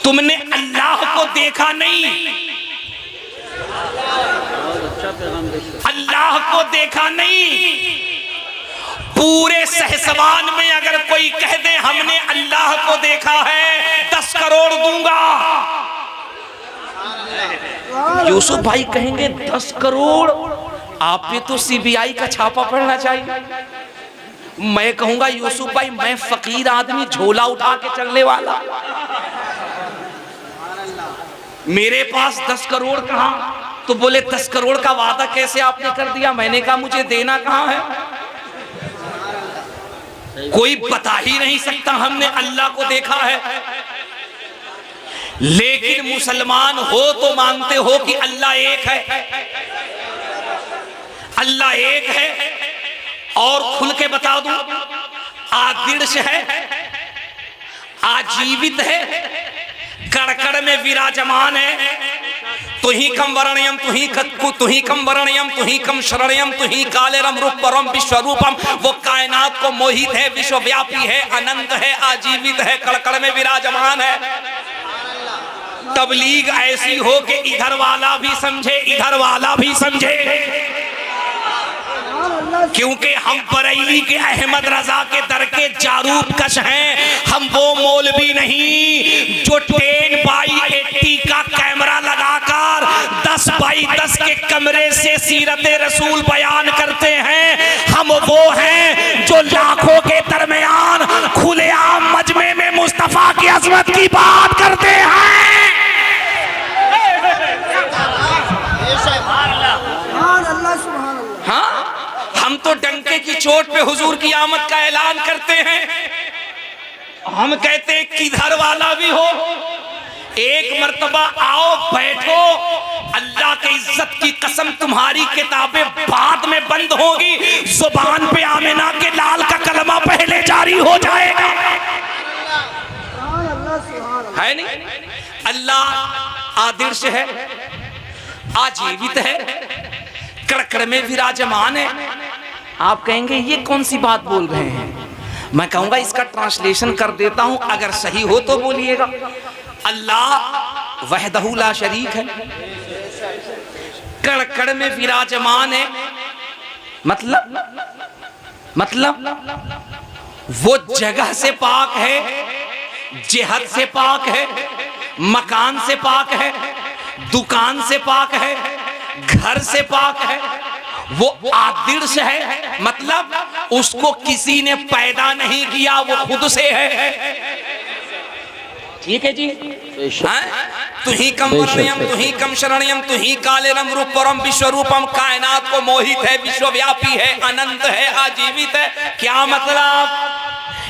तुमने अल्लाह को देखा नहीं, अल्लाह को देखा नहीं। पूरे सहसवान में अगर कोई कह दे हमने अल्लाह को देखा है 10 करोड़ दूंगा। यूसुफ भाई कहेंगे 10 करोड़, आप पे तो सीबीआई का छापा पड़ना चाहिए। मैं कहूंगा यूसुफ भाई मैं फकीर आदमी, झोला उठा के चलने वाला, मेरे पास 10 करोड़ कहां? तो बोले 10 करोड़ का वादा कैसे आपने कर दिया? मैंने कहा मुझे देना कहां है? कोई बता ही नहीं सकता हमने अल्लाह को देखा है। लेकिन मुसलमान हो तो मानते हो कि अल्लाह एक है, अल्लाह एक है। और खुल के बता दूं, आदिर्श है, आजीवित है, कड़कड़ में विराजमान है। तुही कम वर्णयम तुही कत्कु तुही कम वर्णयम तुही कम शरणयम तुही कालेरम रूपरम विश्वरूपम। वो कायनात को मोहित है, विश्वव्यापी है, अनंत है, आजीवित है, कड़कड़ में विराजमान है। तबलीग ऐसी हो कि इधर वाला भी समझे, इधर वाला भी समझे, क्योंकि हम बरेली के अहमद रजा के दर के जारूब कश हैं। हम वो मौलवी नहीं जो 10x80 का कैमरा लगाकर 10x10 के कमरे से सीरत रसूल बयान करते हैं। हम वो हैं जो लाखों के दरमियान खुलेआम मजमे में मुस्तफा की अजमत की बात करते हैं। हाँ, हम तो डंके की चोट पे हुजूर की आमद का ऐलान करते हैं। हम कहते हैं किधर वाला भी हो, एक मर्तबा आओ बैठो, अल्लाह के इज्जत की कसम तुम्हारी किताबें बाद में बंद होगी, जुबान पे आमिना के लाल का कलमा पहले जारी हो जाएगा। है नहीं? अल्लाह आदिर्श है, आजीवित है, कड़कड़ में विराजमान है। आप कहेंगे ये कौन सी बात बोल रहे हैं? मैं कहूंगा इसका ट्रांसलेशन कर देता हूं, अगर सही हो तो बोलिएगा। अल्लाह वहदहू ला शरीक है, कड़कड़ में विराजमान है। मतलब वो जगह से पाक है, जिहत से पाक है, मकान से पाक है, दुकान से पाक है, घर से पाक है। वो आदिर्श है, मतलब उसको किसी ने पैदा नहीं किया, वो खुद से है। ठीक है जी? तुही कम वर्णयम तुही कम शरणयम तुही कालेरम रूपरम विश्वरूपम। कायनात को मोहित है, विश्वव्यापी है, अनंत है, आजीवित है। क्या मतलब?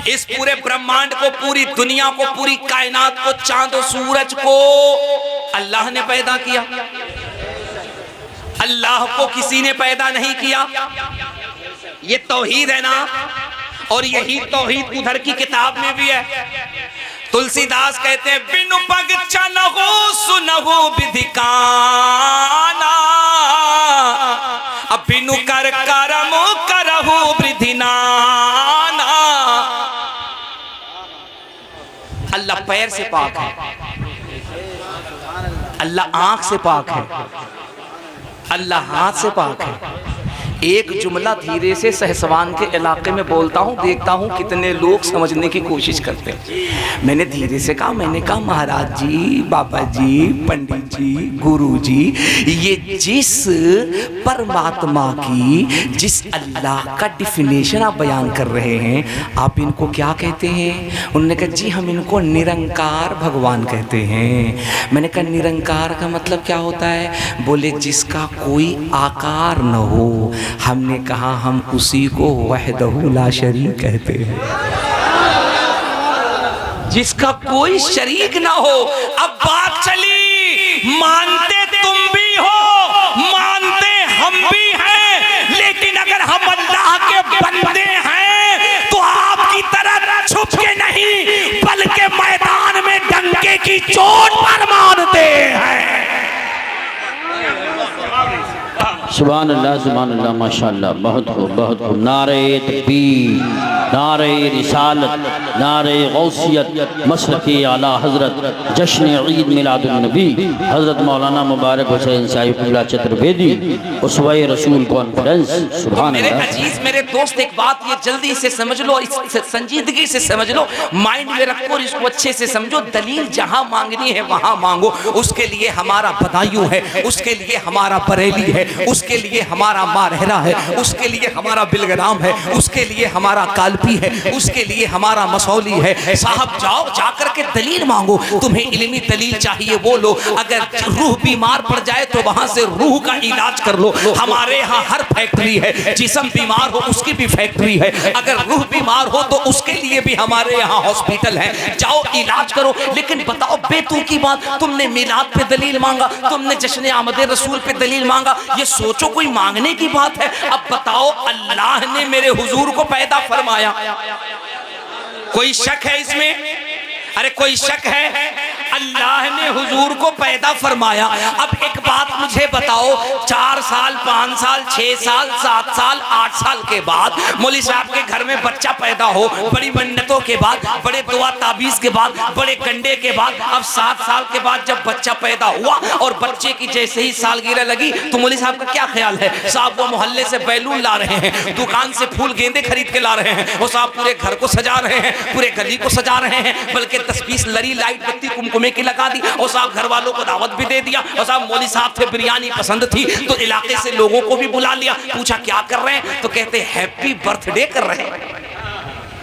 इस पूरे ब्रह्मांड को, पूरी दुनिया को, पूरी कायनात को, चांद और सूरज को अल्लाह ने पैदा किया। अल्लाह को किसी ने पैदा नहीं किया। ये तौहीद है ना? और यही तौहीद उधर की किताब में भी है। तुलसीदास कहते हैं बिनु पग चनहु सुनहु विधिकाना, अब बिनु कर करम करहु वृधिनाना। अल्लाह पैर से पाक है, अल्लाह आंख से पाक है, अल्लाह हाथ से पाक है। एक जुमला धीरे से सहसवान के इलाके में बोलता हूँ, देखता हूँ कितने लोग समझने की कोशिश करते हैं। मैंने धीरे से कहा, मैंने कहा महाराज जी, बाबा जी, पंडित जी, गुरु जी, ये जिस परमात्मा की, जिस अल्लाह का डिफिनेशन आप बयान कर रहे हैं, आप इनको क्या कहते हैं? उन्होंने कहा जी हम इनको निरंकार भगवान कहते हैं। मैंने कहा निरंकार का मतलब क्या होता है? बोले जिसका कोई आकार न हो। हमने कहा हम उसी को वहदहू ला शरीक कहते हैं, जिसका कोई शरीक ना हो। अब बात चली, मानते तुम भी हो, मानते हम भी हैं, लेकिन अगर हम अल्लाह के बंदे हैं तो आपकी तरह छुप के नहीं, बल्कि मैदान में डंके की चोट पर मानते हैं। सुभान अल्लाह माशाअल्लाह, बहुत खूब बहुत खूब। नारे तकबीर, नारे रिसालत, नारे गौसियत, मसलक आला हज़रत, जश्न ईद मिलादुन नबी हज़रत मौलाना मुबारक हुसैन साहिब क़िबला चतुर्वेदी उसवा रसूल कॉन्फ्रेंस। सुभान मेरे अल्लाह। अजीज मेरे दोस्त, एक बात ये जल्दी से समझ लो, इस संजीदगी से समझ लो, माइंड में रखो, इसको अच्छे से समझो। दलील जहां मांगनी है वहां मांगो। उसके लिए हमारा बदायूं है, उसके लिए हमारा बरेली है, उसके लिए हमारा मारहरा है, उसके लिए हमारा बिलग्राम है, उसके लिए हमारा कालपी है, उसके लिए हमारा मसौली है। साहब जाओ, जाकर के दलील मांगो। तुम्हें इल्मी दलील चाहिए वो लो। अगर रूह बीमार पड़ जाए तो वहां से रूह का इलाज कर लो। हमारे यहाँ हर फैक्ट्री है, जिस्म बीमार हो उसकी भी फैक्ट्री है, अगर रूह बीमार हो तो उसके लिए भी हमारे यहाँ हॉस्पिटल है। जाओ इलाज करो। लेकिन बताओ बेतू की बात, तुमने मिलाद पे दलील मांगा, तुमने जश्न आमद रसूल पे दलील मांगा, ये सोचो कोई मांगने की बात है? अब बताओ, अल्लाह ने मेरे हुजूर को पैदा फरमाया, कोई शक है इसमें? अरे कोई शक है? अल्लाह ने हुजूर को पैदा फरमाया। अब एक बात मुझे बताओ, 4 साल 5 साल 6 साल 7 साल 8 साल के बाद मौली साहब के घर में बच्चा पैदा हो, बड़ी मन्नतों के बाद, बड़े दुआ ताबीज के बाद, बड़े कंडे के बाद, अब 7 साल के बाद जब बच्चा पैदा हुआ और बच्चे की जैसे ही सालगिरह लगी तो मौली साहब का क्या ख्याल है? साहब वो मोहल्ले से बैलून ला रहे हैं, दुकान से फूल गेंदे खरीद के ला रहे हैं, वो साहब पूरे घर को सजा रहे हैं, पूरे गली को सजा रहे हैं, बल्कि 10-20 लरी लाइट बत्ती कुमकुमे की लगा दी, और साहब घर वालों को दावत भी दे दिया, और साहब मौली साहब थे बिरयानी पसंद थी तो इलाके से लोगों को भी बुला लिया। पूछा क्या कर रहे हैं? तो कहते हैप्पी बर्थडे कर रहे हैं।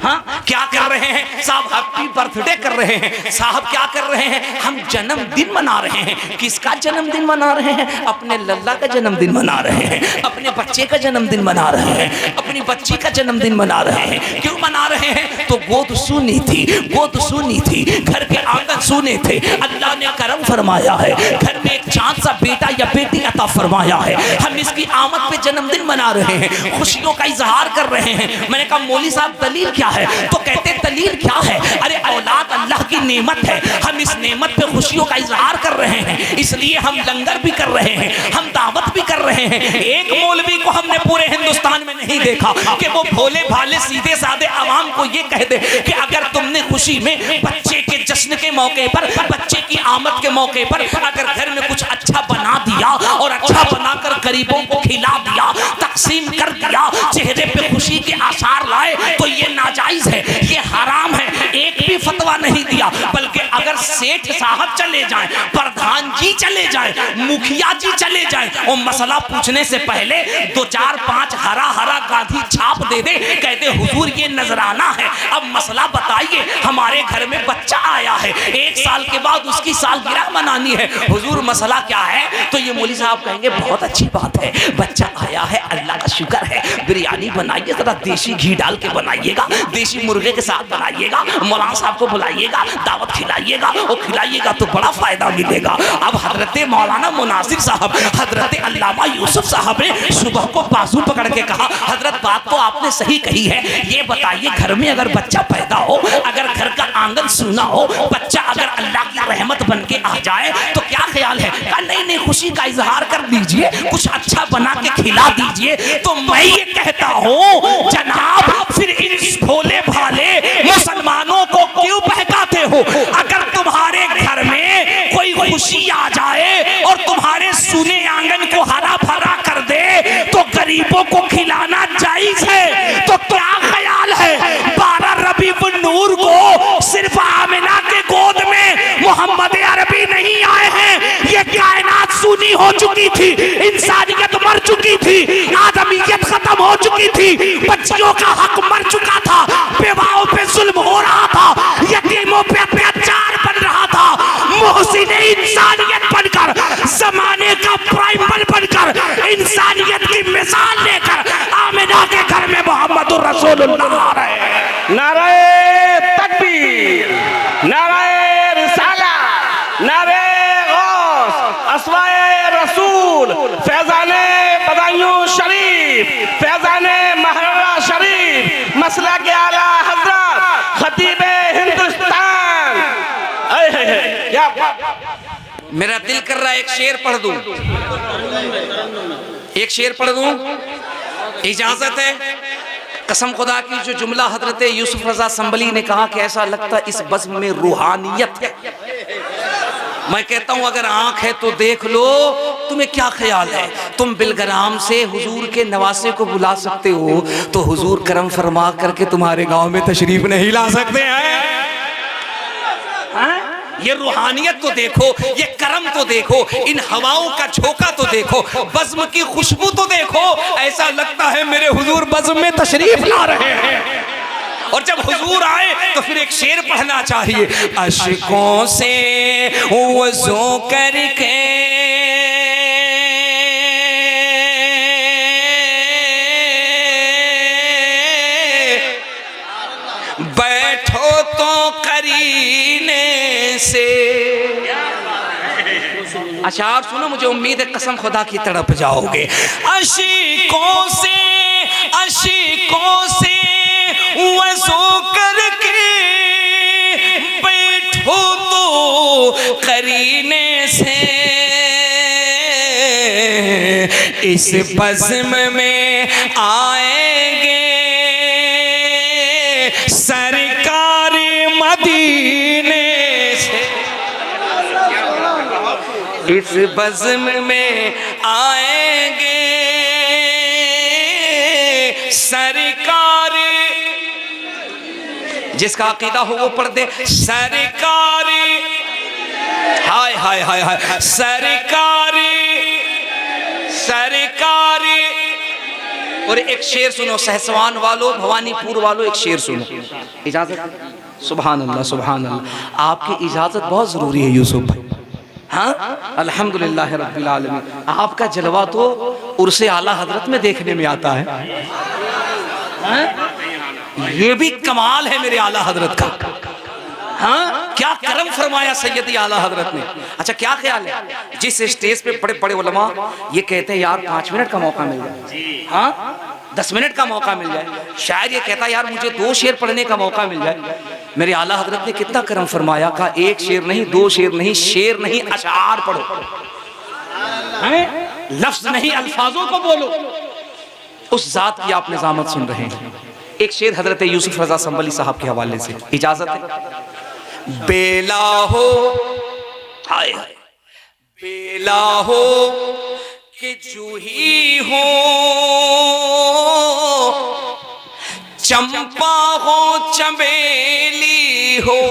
हाँ, क्या कर रहे हैं? साहब हैप्पी बर्थडे कर रहे हैं। साहब क्या कर रहे हैं? हम जन्मदिन मना रहे हैं। किसका जन्मदिन मना रहे हैं? अपने लल्ला का जन्मदिन मना रहे हैं, अपने बच्चे का जन्मदिन मना रहे हैं, अपनी बच्ची का जन्मदिन मना रहे हैं। क्यों मना रहे हैं? तो गोद सूनी थी, गोद सूनी थी, घर के आंगन सूने थे, अल्लाह ने करम फरमाया है, घर में एक चांद सा बेटा या बेटी अता फरमाया है, हम इसकी आमद पे जन्मदिन मना रहे हैं, खुशियों का इजहार कर रहे हैं। मैंने कहा मौली साहब दलील क्या है? तो कहते दलील क्या है? अरे औलाद अल्लाह की नेमत है, हम इस नेमत पे खुशियों का इजहार कर रहे हैं, इसलिए हम लंगर भी कर रहे हैं, हम दावत भी कर रहे हैं। एक मौलवी को हमने पूरे हिंदुस्तान में नहीं देखा कि वो भोले भाले सीधे साधे आवाम को ये कह दे कि अगर तुमने खुशी में बच्चे के जश्न के मौके पर, बच्चे की आमद के मौके पर अगर घर में कुछ अच्छा बना दिया और अच्छा बनाकर गरीबों को खिला दिया, तकसीम कर दिया, चेहरे पे खुशी के आसार लाए, तो ये नाजायज है, ये हराम है। एक भी फतवा नहीं दिया, बल्कि अगर सेठ साहब चले जाएं, प्रधान जी चले जाएं, मुखिया जी चले जाएं और मसला पूछने से पहले 2-4-5 हरा हरा गांधी छाप दे दे, कहते हुजूर ये नजराना है, अब मसला बताइए, हमारे घर में बच्चा आया है, 1 साल के बाद उसकी सालगिरह मनानी है, हुजूर मसला क्या है? तो ये मौली साहब कहेंगे बहुत अच्छी बात है, बच्चा आया है, अल्लाह का शुक्र है, बिरयानी बनाइए, जरा देसी घी डाल के बनाइएगा, देसी मुर्गे के साथ बनाइएगा, मौलाना साहब को बुलाइएगा, दावत खिलाइएगा और खिलाइएगा तो बड़ा फायदा मिलेगा। अब हजरत मौलाना मुनासिर साहब, हजरत अल्लामा यूसुफ साहब ने सुबह को बाजू पकड़ के कहा, हजरत बात तो आपने सही कही है, ये बताइए घर में अगर बच्चा पैदा हो, अगर घर का आंगन सूना हो, बच्चा अगर अल्लाह की रहमत बन के आ जाए तो क्या ख्याल है? कहा नहीं नहीं, खुशी का इजहार कर दीजिए, कुछ अच्छा बना के खिला दीजिए। तो मैं ये कहता हूँ जनाब, फिर इन भोले भाले मुसलमानों को क्यों बहकाते हो? अगर तुम्हारे घर में कोई खुशी आ जाए और तुम्हारे सूने आंगन को हरा भरा कर दे तो गरीबों को खिलाना जायज है। तो क्या ख्याल है 12 रबीउल नूर को सिर्फ आमिना के गोद में मोहम्मद अरबी नहीं आए हैं, ये कायनात सुनी हो चुकी थी, इंसानियत मर चुकी थी, आदमियत खत्म हो चुकी थी, बच्चियों का हक मर चुका था, बेवाओं पे जुल्म हो रहा था, यतीमों पे अत्याचार बन रहा था, मोहसिन इंसानियत बनकर, जमाने का प्राइमर बनकर, इंसानियत की मिसाल लेकर आमिना के घर में मोहम्मदुर रसूलुल्लाह आ रहे हैं। नारे तकबीर, नारे रिसाला, नारे गौस, अस्वाए रसूल, फैजाने बदायूं शरीफ, फैजाने महर्रा शरीफ, मसला के आला हजरत खतीबे हिंदुस्तान। क्या मेरा दिल कर रहा है एक शेर पढ़ दूं, एक शेर पढ़ दूं, इजाजत है? कसम खुदा की, जो जुमला हजरत यूसुफ रजा संभली ने कहा कि ऐसा लगता इस बज़्म में रूहानियत है। मैं कहता हूं अगर आंख है तो देख लो, तुम्हें क्या ख्याल है? तुम बिलगराम से हुजूर के नवासे को बुला सकते हो, तो हुजूर करम फरमा करके तुम्हारे गांव में तशरीफ नहीं ला सकते हैं? ये रूहानियत तो देखो, ये करम तो देखो, इन हवाओं का झोंका तो देखो, बज़्म की खुशबू तो देखो। ऐसा लगता है मेरे हुजूर बज़्म में तशरीफ ला रहे हैं। और जब हुजूर आए तो फिर एक शेर पढ़ना चाहिए, अश्कों से वज़ू करके बैठो तो करीने से। अशार सुनो, मुझे उम्मीद है कसम खुदा की तड़प जाओगे। अश्कों से वज़ू करके बैठो तो करीने से, इस बज़्म में आएंगे सरकार मदीने से। इस बज़्म में आएंगे सरकार, जिसका अकीदा हो वो पढ़ दे, सरकार, हाय हाय हाय हाय, सरकार सरकार। और एक शेर सुनो सहसवान वालों, भवानीपुर वालों, एक शेर सुनो, इजाजत? सुभान अल्लाह सुभान अल्लाह। आपकी इजाजत बहुत जरूरी है यूसुफ भाई। हाँ, अल्हम्दुलिल्लाह रब्बिल आलमीन। आपका जलवा तो उर्से आला हजरत में देखने में आता है। हाँ? ये भी कमाल है मेरे आला हजरत का। हाँ, क्या करम फरमाया सैयदी आला हजरत ने। अच्छा, क्या ख्याल है जिस स्टेज पे बड़े बड़े उलमा ये कहते हैं यार 5 मिनट का मौका मिल जाए, हाँ 10 मिनट का मौका मिल जाए, शायद ये कहता यार मुझे 2 शेर पढ़ने का मौका मिल जाए। मेरे आला हजरत ने कितना करम फरमाया, कहा 1 शेर नहीं, 2 शेर नहीं, शेर नहीं अशआर पढ़ो, लफ्ज नहीं अल्फाजों को बोलो। उस जात की आप निजामत सुन रहे हैं। एक शेर हजरत यूसुफ रजा संभली साहब के हवाले से, इजाजत है? बेला हो, हाय हाय, बेला हो कि जूही हो, चंपा हो चमेली हो,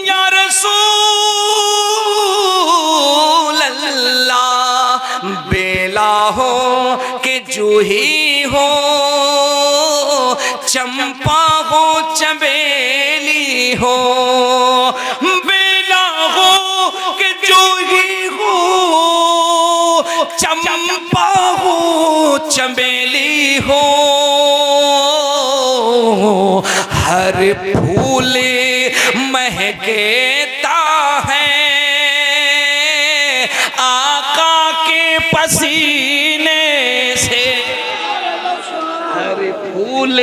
या रसूल अल्लाह। बेला हो कि जूही हो, चंपा हो चमेली हो, बेला हो कि जूही हो, चंपा हो चमेली हो, हर फूल महकेता है आका के पसीने से, हर फूल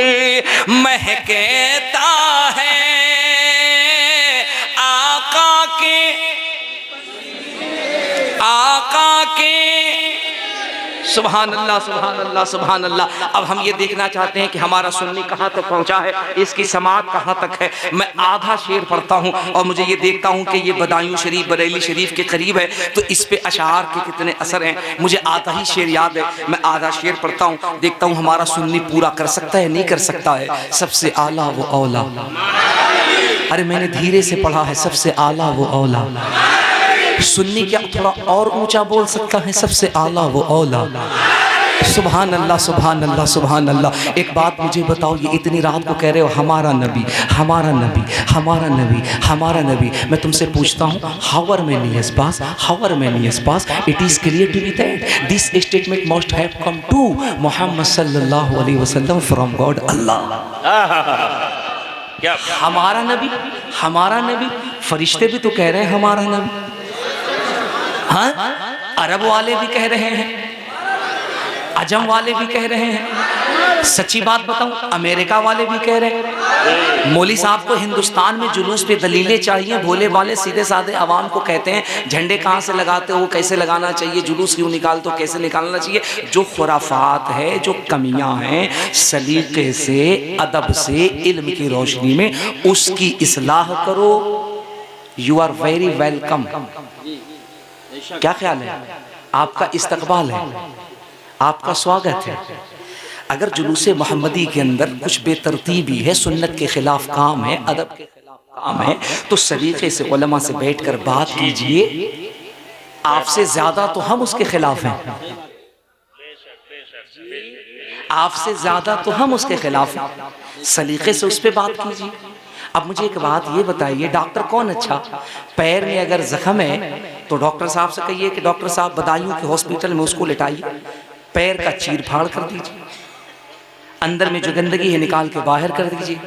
महकेता है आका के। सुभान अल्लाह सुभान अल्लाह सुभान अल्लाह। अब हम ये देखना चाहते हैं कि हमारा सुन्नी कहाँ तक पहुँचा है, इसकी समात कहाँ तक है। मैं आधा शेर पढ़ता हूँ और मुझे ये देखता हूँ कि ये बदायूं शरीफ बरेली शरीफ के करीब है, तो इस पे अशार के कितने असर हैं। मुझे आधा ही शेर याद है, मैं आधा शेर पढ़ता हूँ, देखता हूँ हमारा सुन्नी पूरा कर सकता है नहीं कर सकता है। सबसे आला वो औला, अरे मैंने धीरे से पढ़ा है, सबसे आला वो औला। सुन्नी क्या थोड़ा और ऊंचा बोल सकता है, सबसे आला वो औला। सुभान अल्लाह सुभान अल्लाह सुभान अल्लाह। एक बात मुझे बताओ, ये इतनी रात को कह रहे हो हमारा नबी हमारा नबी हमारा नबी हमारा नबी, मैं तुमसे पूछता हूँ however many has pass, however many has pass, it is clear to be that this statement must have come to Muhammad सल्लल्लाहु अलैहि वसल्लम फ्रॉम गॉड अल्लाह। हमारा नबी, फरिश्ते भी तो कह रहे हैं हमारा नबी, हाँ अरब वाले भी कह रहे हैं, अजम वाले भी कह रहे हैं, सच्ची बात बताऊं, अमेरिका वाले भी कह रहे हैं मौली साहब को हिंदुस्तान में जुलूस पे दलीलें चाहिए। भोले वाले सीधे साधे आवाम को कहते हैं झंडे कहाँ से लगाते हो, कैसे लगाना चाहिए, जुलूस क्यों निकालते हो, कैसे निकालना चाहिए। जो खुराफात है, जो कमियां हैं, सलीके से, अदब से, इल्म की रोशनी में उसकी इस्लाह करो। You are very welcome. क्या ख्याल है? आपका इस्तकबाल है, आपका स्वागत है। अगर जुलूस मोहम्मदी के अंदर कुछ बेतरतीबी है, सुन्नत के खिलाफ काम है, अदब के खिलाफ काम है, तो सलीके से उलमा से बैठकर बात कीजिए। आपसे ज्यादा तो हम उसके खिलाफ हैं, आपसे ज्यादा तो हम उसके खिलाफ हैं। सलीके से उस पर बात कीजिए। अब मुझे एक बात ये बताइए, डॉक्टर कौन अच्छा? पैर में अगर जख्म है तो डॉक्टर साहब से कहिए कि डॉक्टर साहब बदायूं के हॉस्पिटल में उसको लेटाइए, पैर का चीर फाड़ कर दीजिए, अंदर में जो गंदगी है निकाल के बाहर कर दीजिए,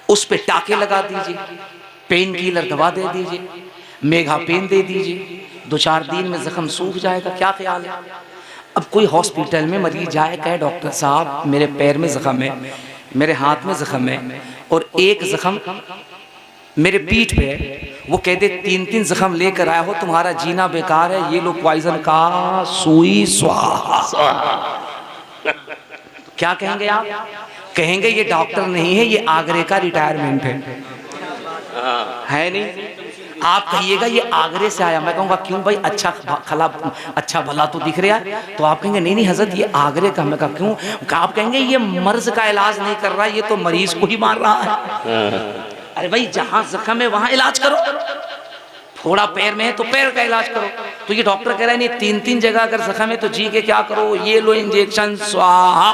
उस पे टाके लगा दीजिए, पेन किलर दवा दे दीजिए, मेघा पेन दे दीजिए, 2-4 दिन में जख्म सूख जाएगा। क्या ख्याल है? अब कोई हॉस्पिटल में मरीज जाए, कहे डॉक्टर साहब मेरे पैर में जख्म है, मेरे हाथ में जख्म है और एक जख्म मेरे पीठ पे है, वो कहते 3-3 जख्म लेकर आया हो, तुम्हारा जीना बेकार है, ये लो पॉइजन का सुई स्वाहा। क्या कहेंगे आप? कहेंगे ये डॉक्टर नहीं है, ये आगरे का रिटायरमेंट है नहीं? आप कहिएगा ये आगरे से आया। मैं कहूँगा क्यों भाई, अच्छा भला तो दिख रहा है। तो आप कहेंगे नहीं नहीं हजरत ये आगरे का। मैं कहा क्यों? आप कहेंगे ये मर्ज का इलाज नहीं कर रहा, ये तो मरीज को ही मार रहा है। अरे भाई जहाँ जख्म है वहाँ इलाज करो, थोड़ा पैर में है तो पैर का इलाज करो। तो ये डॉक्टर कह रहा है नहीं 3-3 जगह अगर जख्म है तो जी के क्या करो, ये लो इंजेक्शन स्वाहा।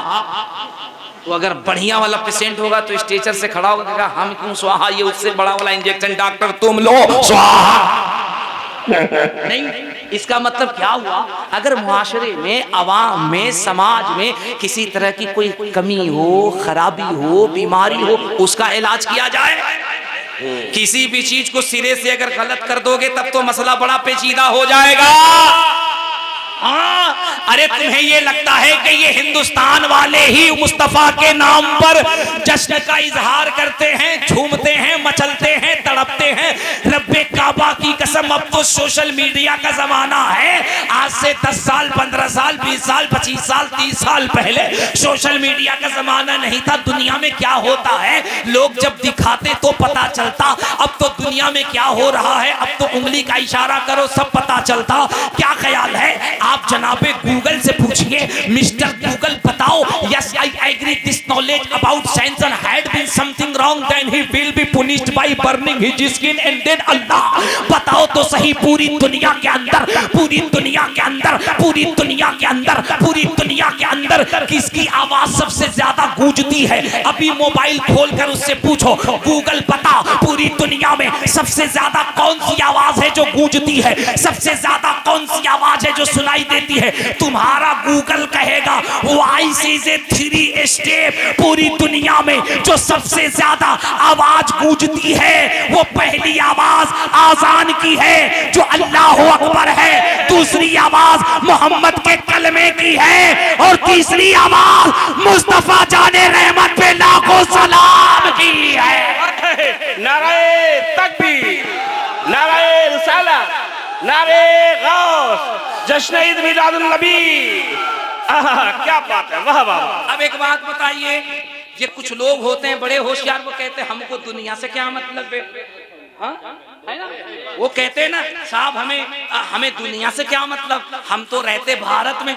तो अगर बढ़िया वाला पेशेंट होगा तो स्ट्रेचर से खड़ा होगा, हम क्यों स्वाहा, ये उससे बड़ा वाला इंजेक्शन डॉक्टर तुम लो स्वाहा। नहीं, इसका मतलब क्या हुआ? अगर मुआशरे में, अवाम में, समाज में किसी तरह की कोई कमी हो, खराबी हो, बीमारी हो, उसका इलाज किया जाए। किसी भी चीज को सिरे से अगर गलत कर दोगे तब तो मसला बड़ा पेचीदा हो जाएगा। हाँ, अरे तुम्हें ये लगता है कि ये हिंदुस्तान वाले ही मुस्तफा के नाम पर जश्न का इजहार करते हैं, झूमते हैं, मचलते हैं, तड़पते हैं। रब्बे काबा की कसम, अब तो सोशल मीडिया का जमाना है। आज से 10 साल, 15 साल, 20 साल, 25 साल, 30 साल पहले सोशल मीडिया का जमाना नहीं था। दुनिया में क्या होता है लोग जब दिखाते तो पता चलता। अब तो दुनिया में क्या हो रहा है, अब तो उंगली का इशारा करो सब पता चलता। क्या ख्याल है? आप जनाबे गूगल से पूछिए, मिस्टर गूगल बताओ, yes I agree this knowledge about Samson had been something wrong then he will be punished by burning his skin and then अल्लाह। बताओ तो सही, पूरी दुनिया के अंदर, पूरी दुनिया के अंदर, पूरी दुनिया के अंदर, पूरी दुनिया के अंदर किसकी आवाज सबसे ज्यादा गूंजती है? अभी मोबाइल खोलकर उससे पूछो, गूगल बता पूरी दुनिया में सबसे ज्यादा कौन सी आवाज है जो गूंजती है, सबसे ज्यादा कौन सी आवाज है जो सुनाई देती है? तुम्हारा गूगल कहेगा वॉइस इज ए 3 स्टेप। पूरी दुनिया में जो सबसे ज्यादा आवाज गूंजती है वो पहली आवाज आजान की है जो अल्लाह अकबर है, दूसरी आवाज मोहम्मद के कलमे की है और तीसरी आवाज मुस्तफा जाने रहमत पे लाखों सलाम की है। नारे तकबीर, नारे रिसालत, नारे गौस, जश्न ईद मिलादुन नबी। क्या बात है, वाह वाह। अब एक बात बताइए, ये कुछ लोग होते हैं बड़े होशियार, वो कहते हैं हमको दुनिया से क्या मतलब है? हाँ? है ना? वो कहते हैं ना साहब हमें दुनिया से क्या मतलब, हम तो रहते भारत में,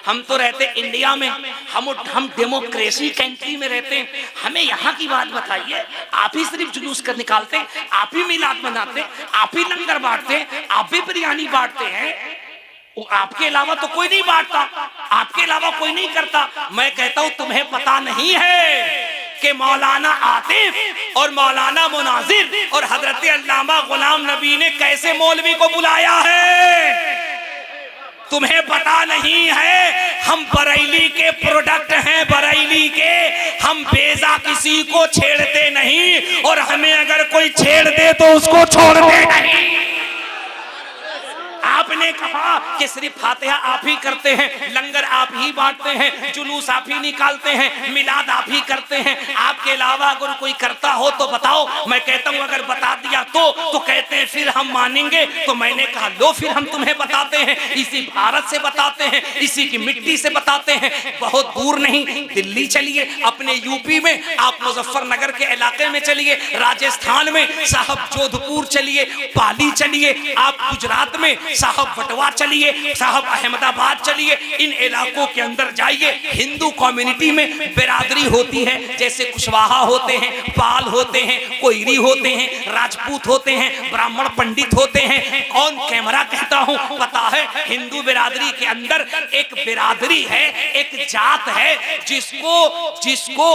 हम तो रहते इंडिया में, हम डेमोक्रेसी कंट्री में रहते हैं, हमें यहाँ की बात बताइए। आप ही सिर्फ जुलूस कर निकालते, आप ही मिलाद मनाते, आप ही लंगर बांटते, आप भी बिरयानी बांटते हैं, आपके अलावा तो कोई नहीं बांटता, आपके अलावा कोई नहीं करता। मैं कहता हूं तुम्हें पता नहीं है कि मौलाना आतिफ और मौलाना मुनाजिर और हजरत अल्लामा गुलाम नबी ने कैसे मौलवी को बुलाया है? तुम्हें पता नहीं है? हम बरेली के प्रोडक्ट हैं, बरेली के। हम बेजा किसी को छेड़ते नहीं और हमें अगर कोई छेड़ दे तो उसको छोड़ते नहीं। आपने कहा कि सिर्फ फातिहा आप ही करते हैं, लंगर आप ही बांटते हैं, जुलूस आप ही निकालते हैं, मिलाद आप ही करते हैं, आपके अलावा अगर कोई करता हो तो बताओ। मैं कहता हूं अगर बता दिया तो कहते हैं फिर हम मानेंगे। तो मैंने कहा लो फिर हम तुम्हें बताते हैं, इसी भारत से बताते हैं, इसी की मिट्टी से बताते हैं। बहुत दूर नहीं, दिल्ली चलिए, अपने यूपी में आप मुजफ्फरनगर के इलाके में चलिए, राजस्थान में साहब जोधपुर चलिए, पाली चलिए, आप गुजरात में साहब वटवा चलिए, साहब अहमदाबाद चलिए, इन इलाकों के अंदर जाइए। हिंदू कम्युनिटी में बिरादरी होती है, जैसे कुशवाहा होते हैं, पाल होते हैं, कोयरी होते हैं, राजपूत होते हैं, ब्राह्मण पंडित होते हैं। कौन कैमरा कहता हूं पता है? हिंदू बिरादरी के अंदर एक बिरादरी है, एक जात है जिसको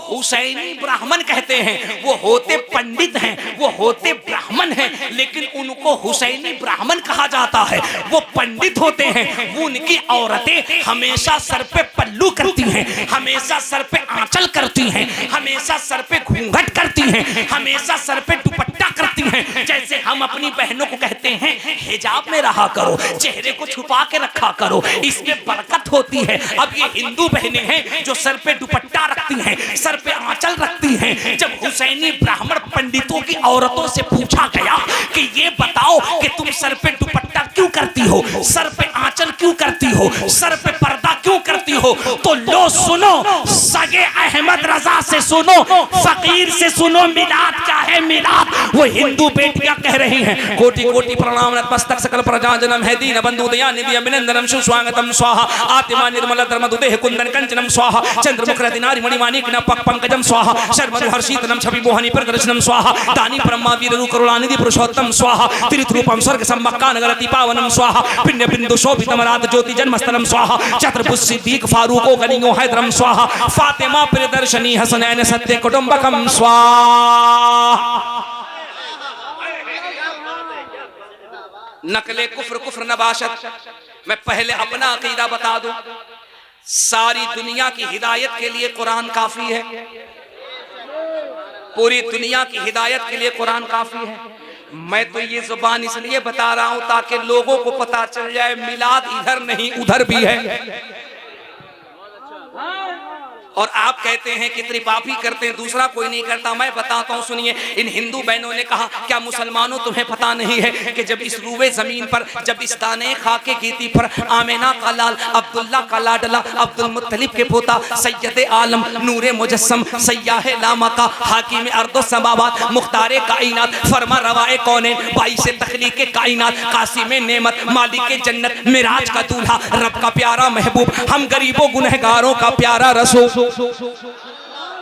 हुसैनी ब्राह्मण कहते हैं। वो होते पंडित हैं, वो होते ब्राह्मण हैं, लेकिन उनको हुसैनी ब्राह्मण कहा जाता है। वो पंडित होते हैं, वो उनकी औरतें हमेशा सर पे पल्लू करती हैं, हमेशा सर पे आंचल करती हैं, हमेशा सर पे घूंघट करती हैं, हमेशा सर पे दुपट्टा करती हैं। जैसे हम अपनी बहनों को कहते हैं हिजाब में रहा करो, चेहरे को छुपा के रखा करो, इसमें बरकत होती है। अब ये हिंदू बहनें हैं जो सर पे दुपट्टा रखती हैं, सर पे आंचल रखती हैं। जब हुसैनी ब्राह्मण पंडितों की औरतों से पूछा गया कि ये बताओ कि तुम सर पे दुपट्टा क्यों करती हो, सर पे आंचल क्यों करती हो, सर पे पर्दा क्यों करती हो, तो लो सुनो, सगे अहमद रजा से सुनो, फकीर से सुनो, मिलाद क्या है मिलाद। वो हिंदू बेटियां कह रही हैं कोटि कोटि प्रणाम नतमस्तक सकल प्रजा जन्म है दीन बंधु दया निधि अभिनंदनम सुस्वागतम स्वाहा आत्मा निर्मल धर्म दुदेह कुंदन कंचनम स्वाहा चंद्रमुख रतिनारी मणिमाणिक न पक पंकजम स्वाहा शर्मधु हर्षितनम छवि मोहनी प्रदर्शनम स्वाहा दानी ब्रह्मा वीरु करुणानिधि पुरुषोत्तम स्वाहा तीर्थरूपम स्वर्ग सम्मक्का नगरति पावनम स्वाहा पिण्य बिंदु शोभितम रात ज्योति जन्मस्थलम स्वाहा चतुर्भुज सिद्दीक फारूको गनियो हैदरम स्वाहा फातिमा प्रियदर्शनी हसनैन सत्य कुटुंबकम स्वाहा। नकले कुफ्र कुफ्र नबाशत। मैं पहले अपना अकीदा बता दूं, सारी दुनिया की हिदायत के लिए कुरान काफी है, पूरी दुनिया की हिदायत के लिए कुरान काफी है। मैं तो ये जुबान इसलिए बता रहा हूं ताकि लोगों को पता चल जाए मिलाद इधर नहीं उधर भी है। और आप कहते हैं कि सिर्फ आप ही करते हैं, दूसरा कोई नहीं करता। मैं बताता हूं, सुनिए। इन हिंदू बहनों ने कहा क्या मुसलमानों तुम्हें पता नहीं है कि जब इस रूबे जमीन पर, जब इस दाने खाके गीती पर आमिना का लाल, अब्दुल्ला का लाडला, अब्दुल मुत्तलिब के पोता, सैयद आलम, नूरे मुजस्सम, सयाहे लामा का, हाकिम अर्दो समावात, मुख्तारे कायनात, फरमा रवाए कौने, बाईसे तखलीके कायनात, कासिमे नेमत, मालिके जन्नत, मिराज का दूल्हा, रब का प्यारा महबूब, हम गरीबों गुनहगारों का प्यारा रसूल।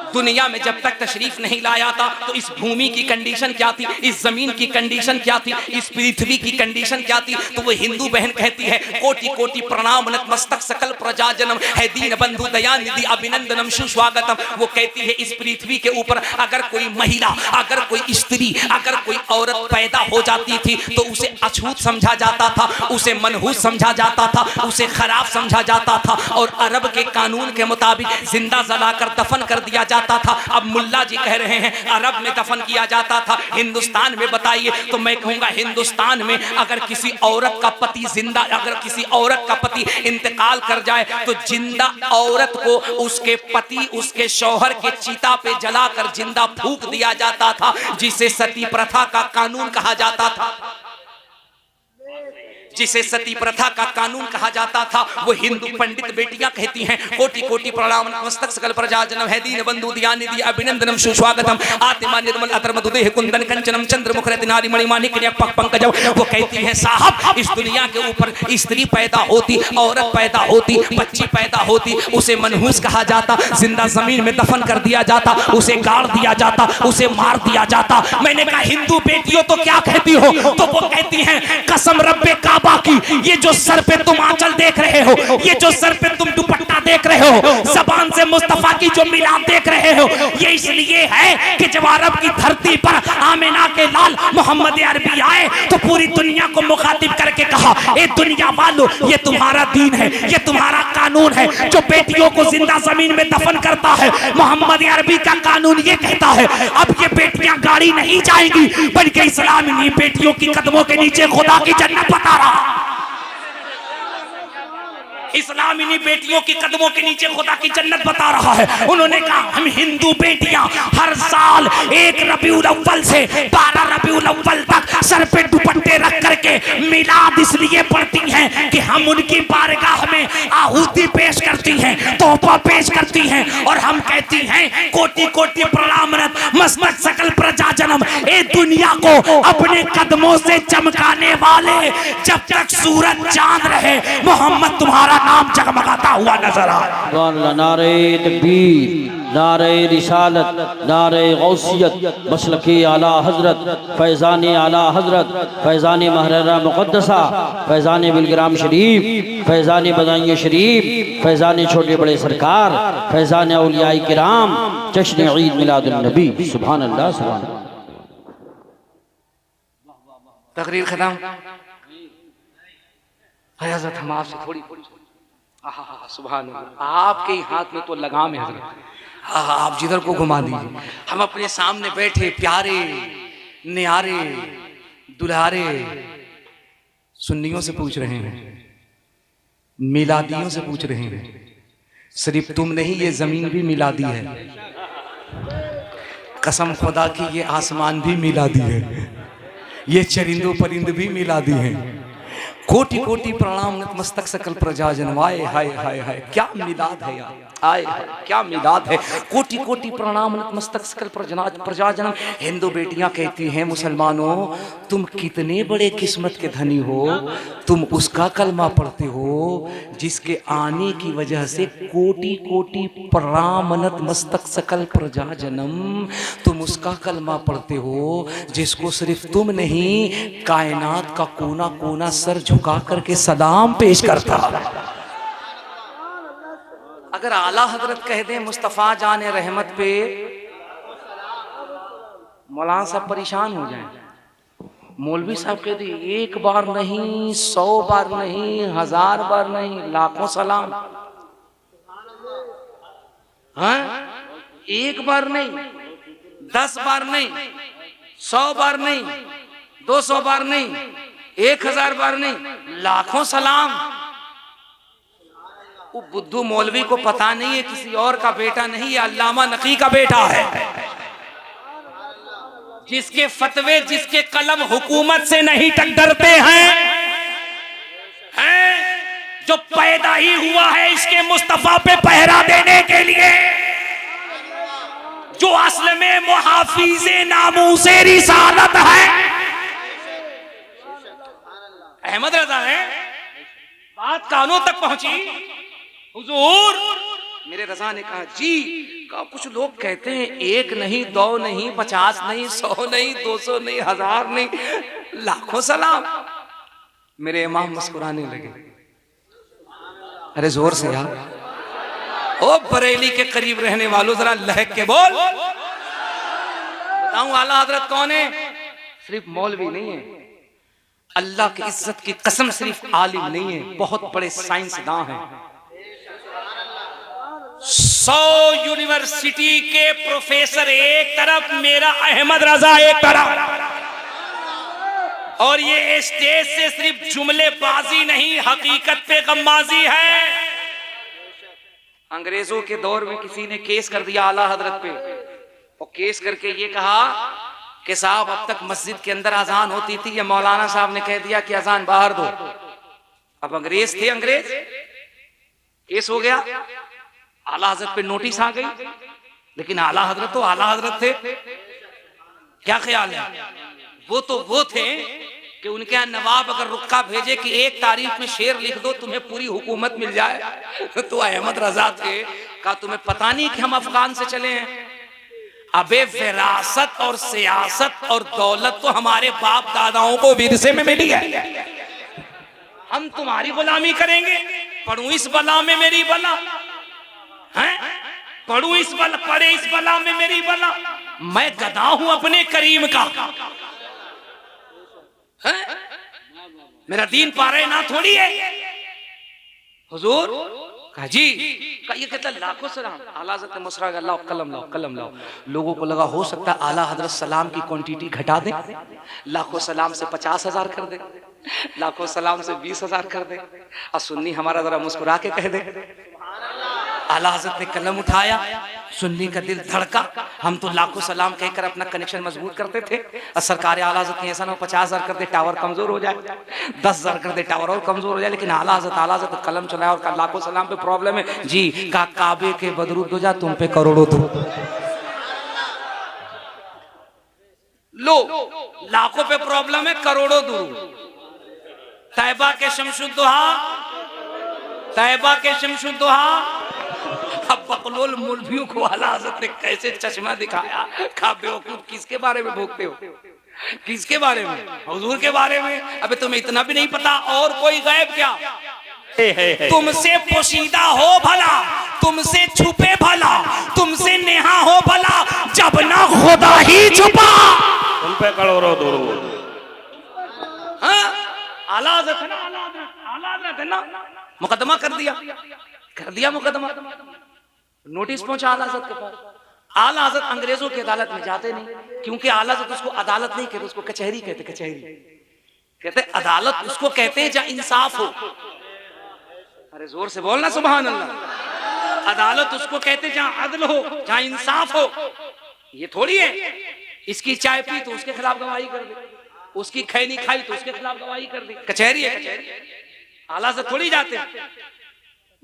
दुनिया में जब तक तशरीफ नहीं लाया था तो इस भूमि की कंडीशन क्या थी, इस जमीन की कंडीशन क्या थी, इस पृथ्वी की कंडीशन क्या थी। तो वो हिंदू बहन कहती है कोटि कोटि प्रणाम नतमस्तक सकल प्रजा जन्म है दीन बंधु दया निधि अभिनंदनम सुस्वागतम। वो कहती है इस पृथ्वी के ऊपर अगर कोई महिला, अगर कोई स्त्री, अगर कोई औरत पैदा हो जाती थी तो उसे अछूत समझा जाता था, उसे मनहूस समझा जाता था, उसे खराब समझा जाता था। और अरब के कानून के मुताबिक जिंदा जलाकर दफन कर दिया जाता था। अब मुल्ला जी कह रहे हैं अरब में दफन किया जाता था, हिंदुस्तान में बताइए। तो मैं कहूंगा हिंदुस्तान में अगर किसी औरत का पति जिंदा, अगर किसी औरत का पति इंतकाल कर जाए तो जिंदा औरत को उसके पति, उसके शौहर के चिता पे जलाकर जिंदा फूंक दिया जाता था, जिसे सती प्रथा का कानून कहा जाता था, जिसे सती प्रथा का कानून कहा जाता था। वो हिंदू पंडित बेटियां कहती हैं कोटि कोटि प्रणाम नतमस्तक सकल प्रजा जन्म है दीन बंधु दया निधि अभिनंदनम सुस्वागतम आत्मा निर्मल अधर्म दुदेह कुंदन कंचनम चंद्रमुख रत्नारि मणिमाणिक पक पंकजम। वो कहती हैं साहब इस दुनिया के ऊपर स्त्री पैदा होती, औरत पैदा होती, बच्ची पैदा होती, उसे मनहूस कहा जाता, जिंदा जमीन में दफन कर दिया जाता, उसे गाड़ दिया जाता, उसे मार दिया जाता। मैंने कहा हिंदू बेटियों तो क्या कहती हो? तो वो कहती हैं कसम रब्बे काबा की, ये जो सर पे तुम आंचल देख रहे हो, ये जो सर पे तुम दुपट्टा देख रहे हो, जबान से मुस्तफा की जो मिलाद देख रहे हो, ये इसलिए है कि जब अरब की धरती पर आमिना के लाल मोहम्मद अरबी आए तो पूरी दुनिया को मुखातिब करके कहा ए दुनिया वालों, ये तुम्हारा दीन है, ये तुम्हारा कानून है जो बेटियों को जिंदा जमीन में दफन करता है। मोहम्मद अरबी का कानून ये कहता है अब ये बेटियां गाड़ी नहीं जाएंगी, बल्कि इस्लाम इन्हीं बेटियों की कदमों के नीचे खुदा की जन्नत बता रहा। इस्लाम इन्हीं बेटियों की कदमों के नीचे खुदा की जन्नत बता रहा है। उन्होंने कहा हम हिंदू बेटियां हर साल 1 रबीउल अव्वल से 12 रबीउल अव्वल तक सर पे दुपट्टे रख करके मिलाद इसलिए पढ़ती हैं कि हम उनकी बारगाह में आहुति पेश करती हैं, तोहफा पेश करती हैं, और हम कहती हैं कोटि कोटि प्रणाम मस्तक सकल प्रजा जन्म। ए दुनिया को अपने कदमों से चमकाने वाले, जब तक सूरज चांद रहे मोहम्मद तुम्हारा नाम जगमगाता हुआ नजर आए। नारे तकबीर, नारे रिसालत, नारे गौसियत, मसलके आला हजरत, फैज़ान आला हजरत, फैज़ान महररा मुक़द्दसा, फैज़ान बिलग्राम शरीफ, फैज़ान बदाई शरीफ, फैज़ान छोटे बड़े सरकार, फैज़ान औलियाए किराम, जश्न ईद मिलादुन नबी। सुभान अल्लाह, सुभान अल्लाह। तकरीर खत्म। हजरत हम आपसे थोड़ी सुभान अल्लाह, आपके ही हाथ में तो लगाम है हजरत। आप जिधर को घुमा दीजिए। हम अपने सामने बैठे प्यारे न्यारे दुल्हारे सुन्नियों से पूछ रहे हैं, मिलादियों से पूछ रहे हैं। सिर्फ तुम नहीं, ये जमीन भी मिलादी है। कसम खुदा की ये आसमान भी मिलादी है, ये चरिंदों परिंद भी मिलादी हैं। कोटि कोटि प्रणाम नतमस्तक सकल प्रजा जनवाए। हाय हाय हाय, क्या मिलाद है यार, आए क्या मिलाद है। कोटि कोटि प्रणाम नतमस्तक सकल प्रजा जनम। हिंदू बेटियां कहती हैं मुसलमानों तुम कितने बड़े किस्मत के धनी हो, तुम उसका कलमा पढ़ते हो जिसके आने की वजह से कोटि कोटि प्रणाम नतमस्तक सकल प्रजा जनम। तुम उसका कलमा पढ़ते हो जिसको सिर्फ तुम नहीं, कायनात का कोना कोना सर झुका करके सलाम पेश करता। अगर आला हजरत कह दें मुस्तफ़ा जाने रहमत पे, मौलाना साहब परेशान हो जाएं। मौलवी साहब कह दे 1 बार नहीं, 100 बार नहीं, 1000 बार नहीं, लाखों सलाम। हाँ, 1 बार नहीं, 10 बार नहीं, 100 बार नहीं, 200 बार नहीं, 1000 बार नहीं, लाखों सलाम। वो बुद्धू मौलवी को पता नहीं है किसी और का बेटा नहीं, ये अल्लामा नकी का बेटा है, जिसके फतवे जिसके कलम हुकूमत से नहीं टक्करते हैं, जो पैदा ही हुआ है इसके मुस्तफा पे पहरा देने के लिए, जो असल में मुहाफिज़े नामूसे रिसालत है। अहमद रजा है, बात कानों तक पहुंची। हुजूर, मेरे रजा ने कहा जी, कहा कुछ लोग कहते हैं 1 नहीं, 2 नहीं, 50 नहीं, 100 नहीं, 200 नहीं, 1000 नहीं, लाखों सलाम। मेरे इमाम मुस्कुराने लगे। अरे जोर से यार, ओ बरेली के करीब रहने वालों जरा लहक के बोल। बताऊं आला हजरत कौन है? सिर्फ मौलवी नहीं है, अल्लाह की इज्जत की कसम सिर्फ आलिम नहीं है, बहुत बड़े साइंसदान हैं। 100 यूनिवर्सिटी के प्रोफेसर एक तरफ, मेरा अहमद रजा एक तरफ, और ये स्टेज से सिर्फ जुमलेबाजी नहीं, हकीकत पे गम्माजी है। अंग्रेजों के दौर में किसी ने केस कर दिया आला हजरत पे, और केस करके ये कहा कि साहब अब तक मस्जिद के अंदर अजान होती थी, ये मौलाना साहब ने कह दिया कि अजान बाहर दो। अब अंग्रेज थे, अंग्रेज, केस हो गया, आला हजरत पे नोटिस आ गई, लेकिन आला हजरत तो आला हजरत थे। क्या ख्याल है? वो तो वो थे कि उनके यहाँ नवाब अगर रुक्का भेजे कि 1 तारीख में शेर लिख दो तुम्हें पूरी हुकूमत मिल जाए, तो अहमद रजा थे। कहा तुम्हें पता नहीं कि हम अफगान से चले हैं? अबे विरासत और सियासत और दौलत तो हमारे बाप दादाओं को विरसे में मिली है, हम तुम्हारी गुलामी करेंगे? पढ़ू इस बला में मेरी बला है, पढ़ू इस बला, पढ़े इस बला में मेरी बला। मैं गधा हूं अपने करीम का है? मेरा दीन पारे ना थोड़ी है। हुजूर कहा जी ये कहता लाखों सलाम। आला हज़रत ने मुस्कुरा के लाओ कलम लाओ कलम लाओ। लोगों को लगा हो सकता है आला हज़रत सलाम की क्वांटिटी घटा दे, लाखों सलाम से 50,000 कर दे, लाखों सलाम से 20,000 कर दे। और सुन्नी हमारा जरा मुस्कुरा के कह दे। आला हज़रत ने कलम उठाया, सुन्नी का दिल धड़का। हम तो लाखों सलाम कहकर अपना कनेक्शन मजबूत करते थे, और सरकार आला हज़रत ने ऐसा ना 50,000 कर दे टावर कमजोर हो जाए, 10,000 कर दे टावर और कमजोर हो जाए। लेकिन आला हज़रत कलम चलाया और कहा लाखों सलाम पे प्रॉब्लम है जी, का काबे के बदरूद हो जा, तुम पे करोड़ों दो। लो लाखों पे प्रॉब्लम है, करोड़ों दूर। तैबा के शमशुद्दोहा, तैबा के शमशुद्दोहा। अब बकलोल मौलवियों को आला हज़रत ने कैसे चश्मा दिखाया, कहा बेवकूफ किसके बारे में भोगते हो, किसके बारे में, हुजूर के बारे में। अबे तुम्हें इतना भी नहीं पता और कोई गैब क्या, तुमसे पोशीदा हो भला, तुमसे छुपे भला, तुमसे नेहा हो भला, जब ना खुदा ही छुपा तुम पे करोड़ों दूर। आला हज़रत है ना, आला हज़रत है ना, मुकदमा कर दिया मुकदमा। नोटिस पहुंचा आला हज़रत के पास। आला हज़रत अंग्रेजों की अदालत में जाते नहीं, क्योंकि आला हज़रत उसको अदालत नहीं कहते, उसको कचहरी कहते। कचहरी कहते अदालत उसको कहते हैं जहां इंसाफ हो। अरे जोर से बोलना सुभान अल्लाह। अदालत उसको कहते जहां अदल हो, जहां इंसाफ हो। ये थोड़ी है इसकी चाय पी तो उसके खिलाफ गवाही कर दे, उसकी खैनी खाई तो उसके खिलाफ गवाही कर दे। कचहरी है, कचहरी। आला हज़रत थोड़ी जाते।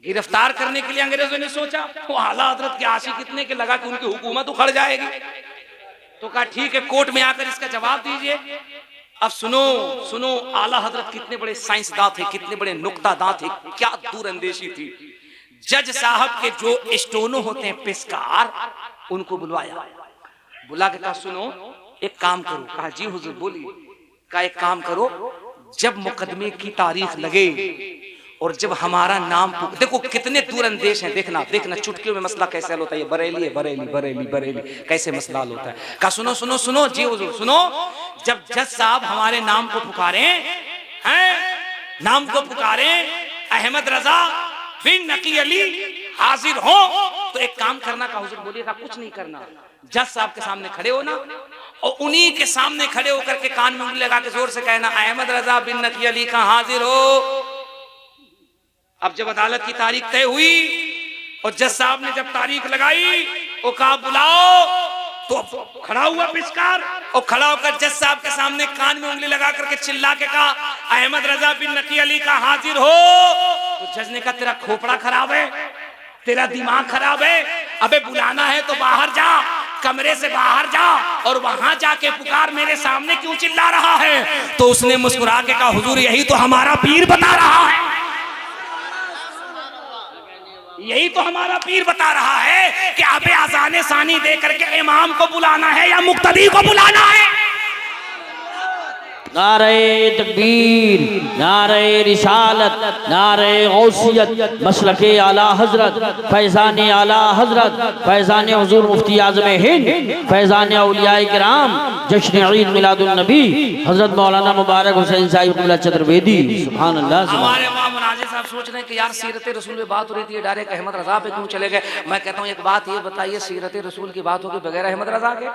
गिरफ्तार करने के लिए अंग्रेजों ने सोचा, वो आला हज़रत के आशिक कितने के लगा कि उनकी हुकूमत उखड़ जाएगी, तो कहा ठीक है कोर्ट में आकर इसका जवाब दीजिए। अब सुनो आला हज़रत कितने बड़े साइंसदां थे, कितने बड़े नुक्तादां थे, क्या दूरअंदेशी थी। जज साहब के जो स्टोनो होते हैं पेशकार, उनको बुलवाया, बुला के कहा सुनो एक काम करो। कहा जी हुजूर बोलिए। कहा एक काम करो, जब मुकदमे की तारीख लगे और जब हमारा नाम, देखो कितने दूरअंदेश हैं, देखना चुटकियों में मसला कैसे हल होता है। ये बरेली है, बरेली कैसे मसला हल होता है। कहा सुनो जी हुजूर सुनो, जब जज साहब हमारे नाम को पुकारे अहमद रजा बिन नकी अली हाजिर हो, तो एक काम करना। का हुजूर बोलिए। कहा कुछ नहीं करना, जज साहब के सामने खड़े हो ना, और उन्हीं के सामने खड़े होकर के कान में उंगली लगा के जोर से कहना अहमद रजा बिन नकी अली का हाजिर हो। अब जब अदालत की तारीख तय हुई और जज साहब ने जब तारीख लगाई, वो कहा बुलाओ, तो खड़ा हुआ पेशकार और खड़ा होकर जज साहब के सामने कान में उंगली लगा करके चिल्ला के कहा अहमद रजा बिन नकी अली का हाजिर हो। तो जज ने कहा तेरा खोपड़ा खराब है, तेरा दिमाग खराब है, अबे बुलाना है तो बाहर जा, कमरे से बाहर जा और वहां जाके पुकार, मेरे सामने क्यों चिल्ला रहा है। तो उसने मुस्कुरा के कहा हुजूर यही तो हमारा पीर बता रहा है, यही तो हमारा पीर बता रहा है कि अबे अज़ान सानी दे करके इमाम को बुलाना है या मुक्तदी को बुलाना है। नारे तकबीर, नारे रिसालत, नारे गौसियत, मसलके आला हजरत, फैज़ान आला हजरत, फैज़ान हुजूर मुफ्ती आज़म हिंद, फैज़ान औलियाए किराम, जश्न ईद मिलादुन नबी हजरत मौलाना मुबारक हुसैन साहिब क़िबला चतुर्वेदी। सुभान अल्लाह। हमारे वहाँ मुनाज़िर साहब सोच रहे हैं कि यार सीरत रसूल में बात हो रही थी, डायरेक्ट अहमद रजा पे क्यों चले गए। मैं कहता हूँ एक बात ये बताइए, सीरत रसूल की बात होगी बगैर अहमद रजा के,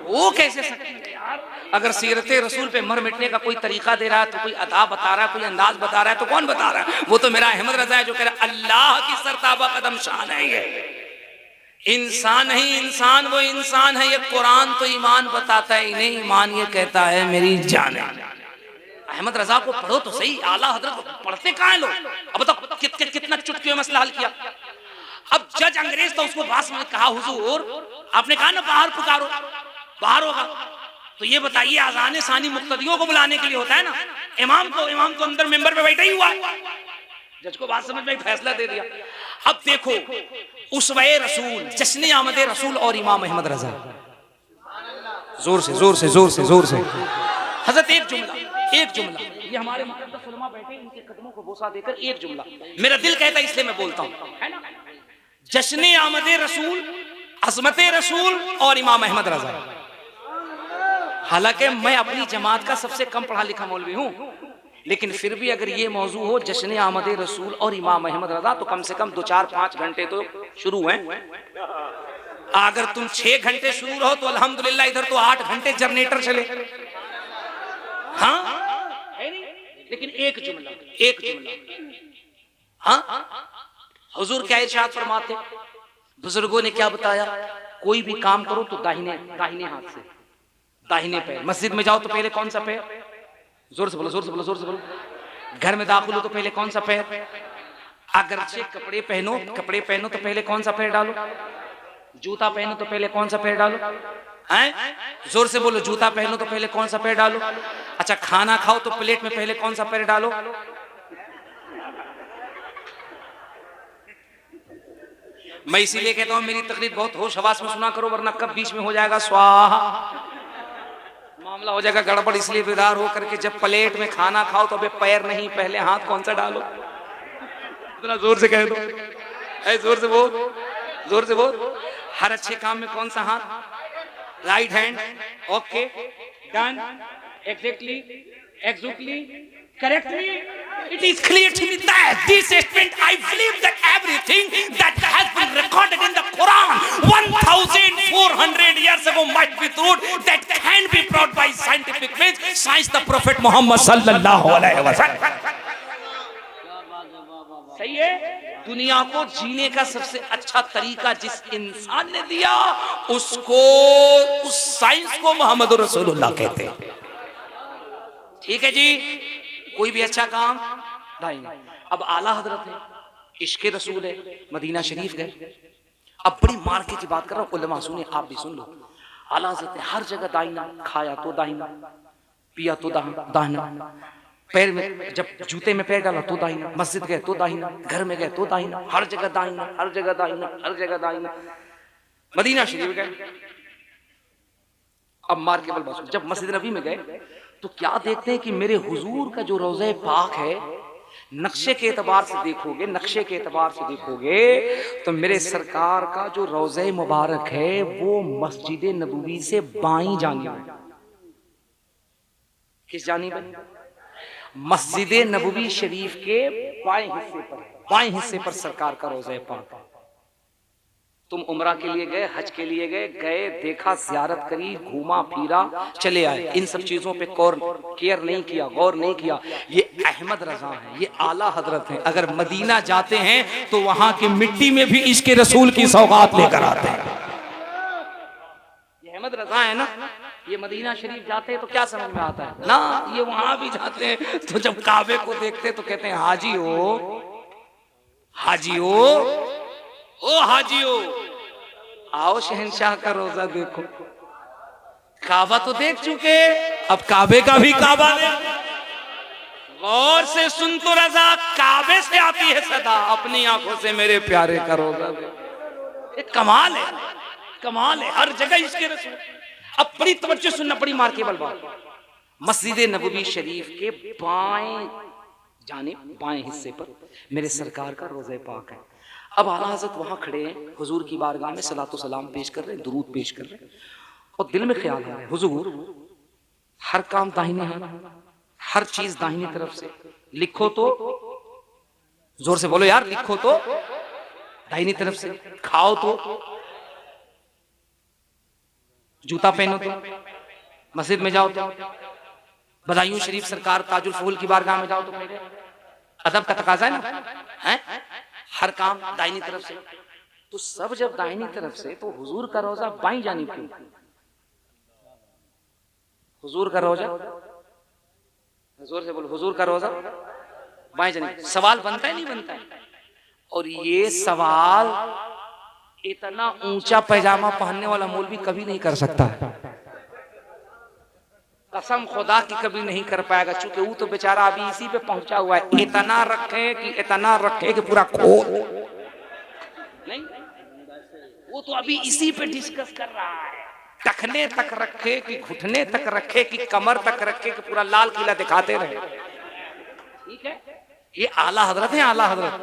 वो कैसे सकते हैं यार। अगर सीरत रसूल पे मर मिटने का कोई तरीका दे रहा है, तो कोई अदा बता रहा है, कोई अंदाज बता रहा है, तो कौन बता रहा है। वो तो मेरा अहमद रजा है जो कह रहा है अल्लाह की सरताबा कदम शान है। ये इंसान नहीं, इंसान वो इंसान है। ये कुरान तो ईमान बताता है, इन्हें ईमान ये कहता है मेरी जान है। अहमद रजा को पढ़ो तो सही, आला हजरत पढ़ते कहाँ हैं लोग। अब बताओ कितना चुटकी में मसला हल किया। अब जज अंग्रेज था, उसको बात में कहा हुजूर आपने कहा ना बाहर पुकारो, बाहर होगा, तो ये बताइए अज़ान सानी मुक्तदियों को बुलाने के लिए होता है ना, इमाम को अंदर मेंबर पे बैठा ही हुआ है। जज को बात समझ में फैसला दे दिया। अब देखो उसवे रसूल, जश्न आमद रसूल और इमाम अहमद रजा, जोर से हजरत एक जुमला ये हमारे मुक़द्दस उलमा बैठे, इनके कदमों को बोसा देकर एक जुमला मेरा दिल कहता है इसलिए मैं बोलता हूँ, है ना। जश्न आमद रसूल, अज़मत रसूल और इमाम अहमद रजा। हालांकि मैं अपनी जमात का सबसे कम पढ़ा लिखा मौलवी हूँ, लेकिन फिर भी अगर ये मौजू हो जश्न आमद रसूल और इमाम अहमद रजा तो कम से कम 2, 4, 5 घंटे तो शुरू हैं। अगर तुम 6 घंटे शुरू रहो तो अल्हम्दुलिल्लाह, इधर तो 8 घंटे जनरेटर चले। हाँ है नहीं, लेकिन एक जुमला हाँ, हुजूर क्या इरशाद फरमाते, बुजुर्गों ने क्या बताया, कोई भी काम करो तो दाहिने हाथ से, दाहिने पैर। मस्जिद में जाओ तो पहले कौन सा पैर, जोर से बोलो, जोर से बोलो, जोर से बोलो। घर में दाखिल हो तो पहले कौन सा पैर, अगरचे कपड़े पहनो तो पहले कौन सा पैर डालो, जूता पहनो तो पहले कौन सा पैर डालो, हैं? जोर से बोलो, जूता पहनो तो पहले कौन सा पैर डालो। अच्छा, खाना खाओ तो प्लेट में पहले कौन सा पैर डालो। मैं इसीलिए कहता हूं मेरी तकरीर बहुत होश हवास में सुना करो, वरना कब बीच में हो जाएगा स्वाहा, मामला हो जाएगा गड़बड़। इसलिए बेदार हो करके जब प्लेट में खाना खाओ तो अबे पैर नहीं, पहले हाथ कौन सा डालो। इतना जोर से कह दो, जोर से बोल, जोर से बोल। हर अच्छे काम में कौन सा हाथ, right hand. Okay, done, exactly, correctly. It is clear to me that this statement, I believe that everything that has been recorded in the Quran 1400 years ago might be truth, that can be brought by scientific means, science, the Prophet Muhammad sallallahu alaihi wasallam. सही है। दुनिया को जीने का सबसे अच्छा तरीका जिस इंसान ने दिया उसको, उस साइंस को मोहम्मद रसूलुल्लाह कहते हैं। ठीक है जी, कोई भी अच्छा काम दाहिना। अब आला हजरत है, इश्क़ रसूल है, मदीना शरीफ गए। अब बड़ी मार्के की बात कर रहा हूँ, उलमा सुने, आप भी सुन लो। आला हजरत है, हर जगह दाहिना, खाया तो दाहिना, पिया तो दाहिना, पैर में जब जूते में पैर डाला तो दाहिना, मस्जिद गए तो दाहिना, घर में गए तो दाहिना, हर जगह दाहिना, हर जगह दाहिना, हर जगह दाहिना। मदीना शरीफ गए, अब मार के बल बस, जब मस्जिद नबी में गए तो क्या देखते हैं कि मेरे हुजूर का जो रोज़े पाक है, नक्शे के एतबार से देखोगे, नक्शे के एतबार से देखोगे तो मेरे सरकार का जो रोज़े मुबारक है वो मस्जिद नबवी से बाईं जानिब है। किस जानिब है? मस्जिद नबवी शरीफ के बाएं हिस्से पर सरकार का रोज़े पाक है। तुम उम्रा के लिए गए, हज के लिए गए, देखा, ज़ियारत करी, घूमा फिरा, चले आए, इन सब चीजों पे केयर नहीं किया, गौर नहीं किया। ये अहमद रजा है, ये आला हजरत है। अगर मदीना जाते हैं तो वहां की मिट्टी में भी इश्क़ रसूल की सौगात लेकर आते हैं। ये अहमद रजा है ना, ये मदीना शरीफ जाते हैं तो क्या समझ में आता है ना, ये वहां भी जाते हैं तो जब काबे को देखते तो कहते हैं हाजी हो, हाजी हो, ओ हाजियो, आओ शहंशाह का रोजा देखो। काबा तो देख चुके, अब काबे का भी काबा देख। गौर से सुन तो रजा, काबे से आती है सदा, अपनी आंखों से मेरे प्यारे का रोजा देख। एक कमाल है, कमाल है, हर जगह इसके रसूल। अब बड़ी तवज्जो सुनना, बड़ी मार के बल बात। मस्जिद नबवी शरीफ के बाएं जानिब, बाएं हिस्से पर मेरे सरकार का रोज़े पाक है। अब आला हज़रत वहाँ खड़े हैं, हुजूर की बारगाह में सलातो सलाम पेश कर रहे हैं, दुरूद पेश कर रहे हैं, और दिल में ख्याल है हुजूर हर काम दाहिने है, हर चीज दाहिनी तरफ से, लिखो तो जोर से बोलो यार, लिखो तो दाहिनी तरफ से, खाओ तो, जूता पहनो तो, मस्जिद में जाओ तो, बदायूं शरीफ सरकार ताजुल फूल की बारगाह में जाओ तो, पहले अदब का तकाजा है ना, है? हर काम दाहिनी तरफ से। तो सब जब दाहिनी तरफ से, तो हुजूर का रोजा बाईं जानिब क्यों? हुजूर का रोजा, जोर से बोलो, हुजूर का रोजा बाईं जानिब। सवाल बनता है नहीं बनता है? और ये सवाल इतना ऊंचा पैजामा पहनने वाला मौलवी कभी नहीं कर सकता है, कसम खुदा की कभी नहीं कर पाएगा, क्योंकि वो तो बेचारा अभी इसी पे पहुंचा हुआ है। इतना रखे कि पूरा खोल नहीं, वो तो अभी इसी पे डिस्कस कर रहा है। टखने तक रखे कि घुटने तक रखे कि कमर तक रखे कि पूरा लाल किला दिखाते रहे। ठीक है, ये आला हजरत है, आला हजरत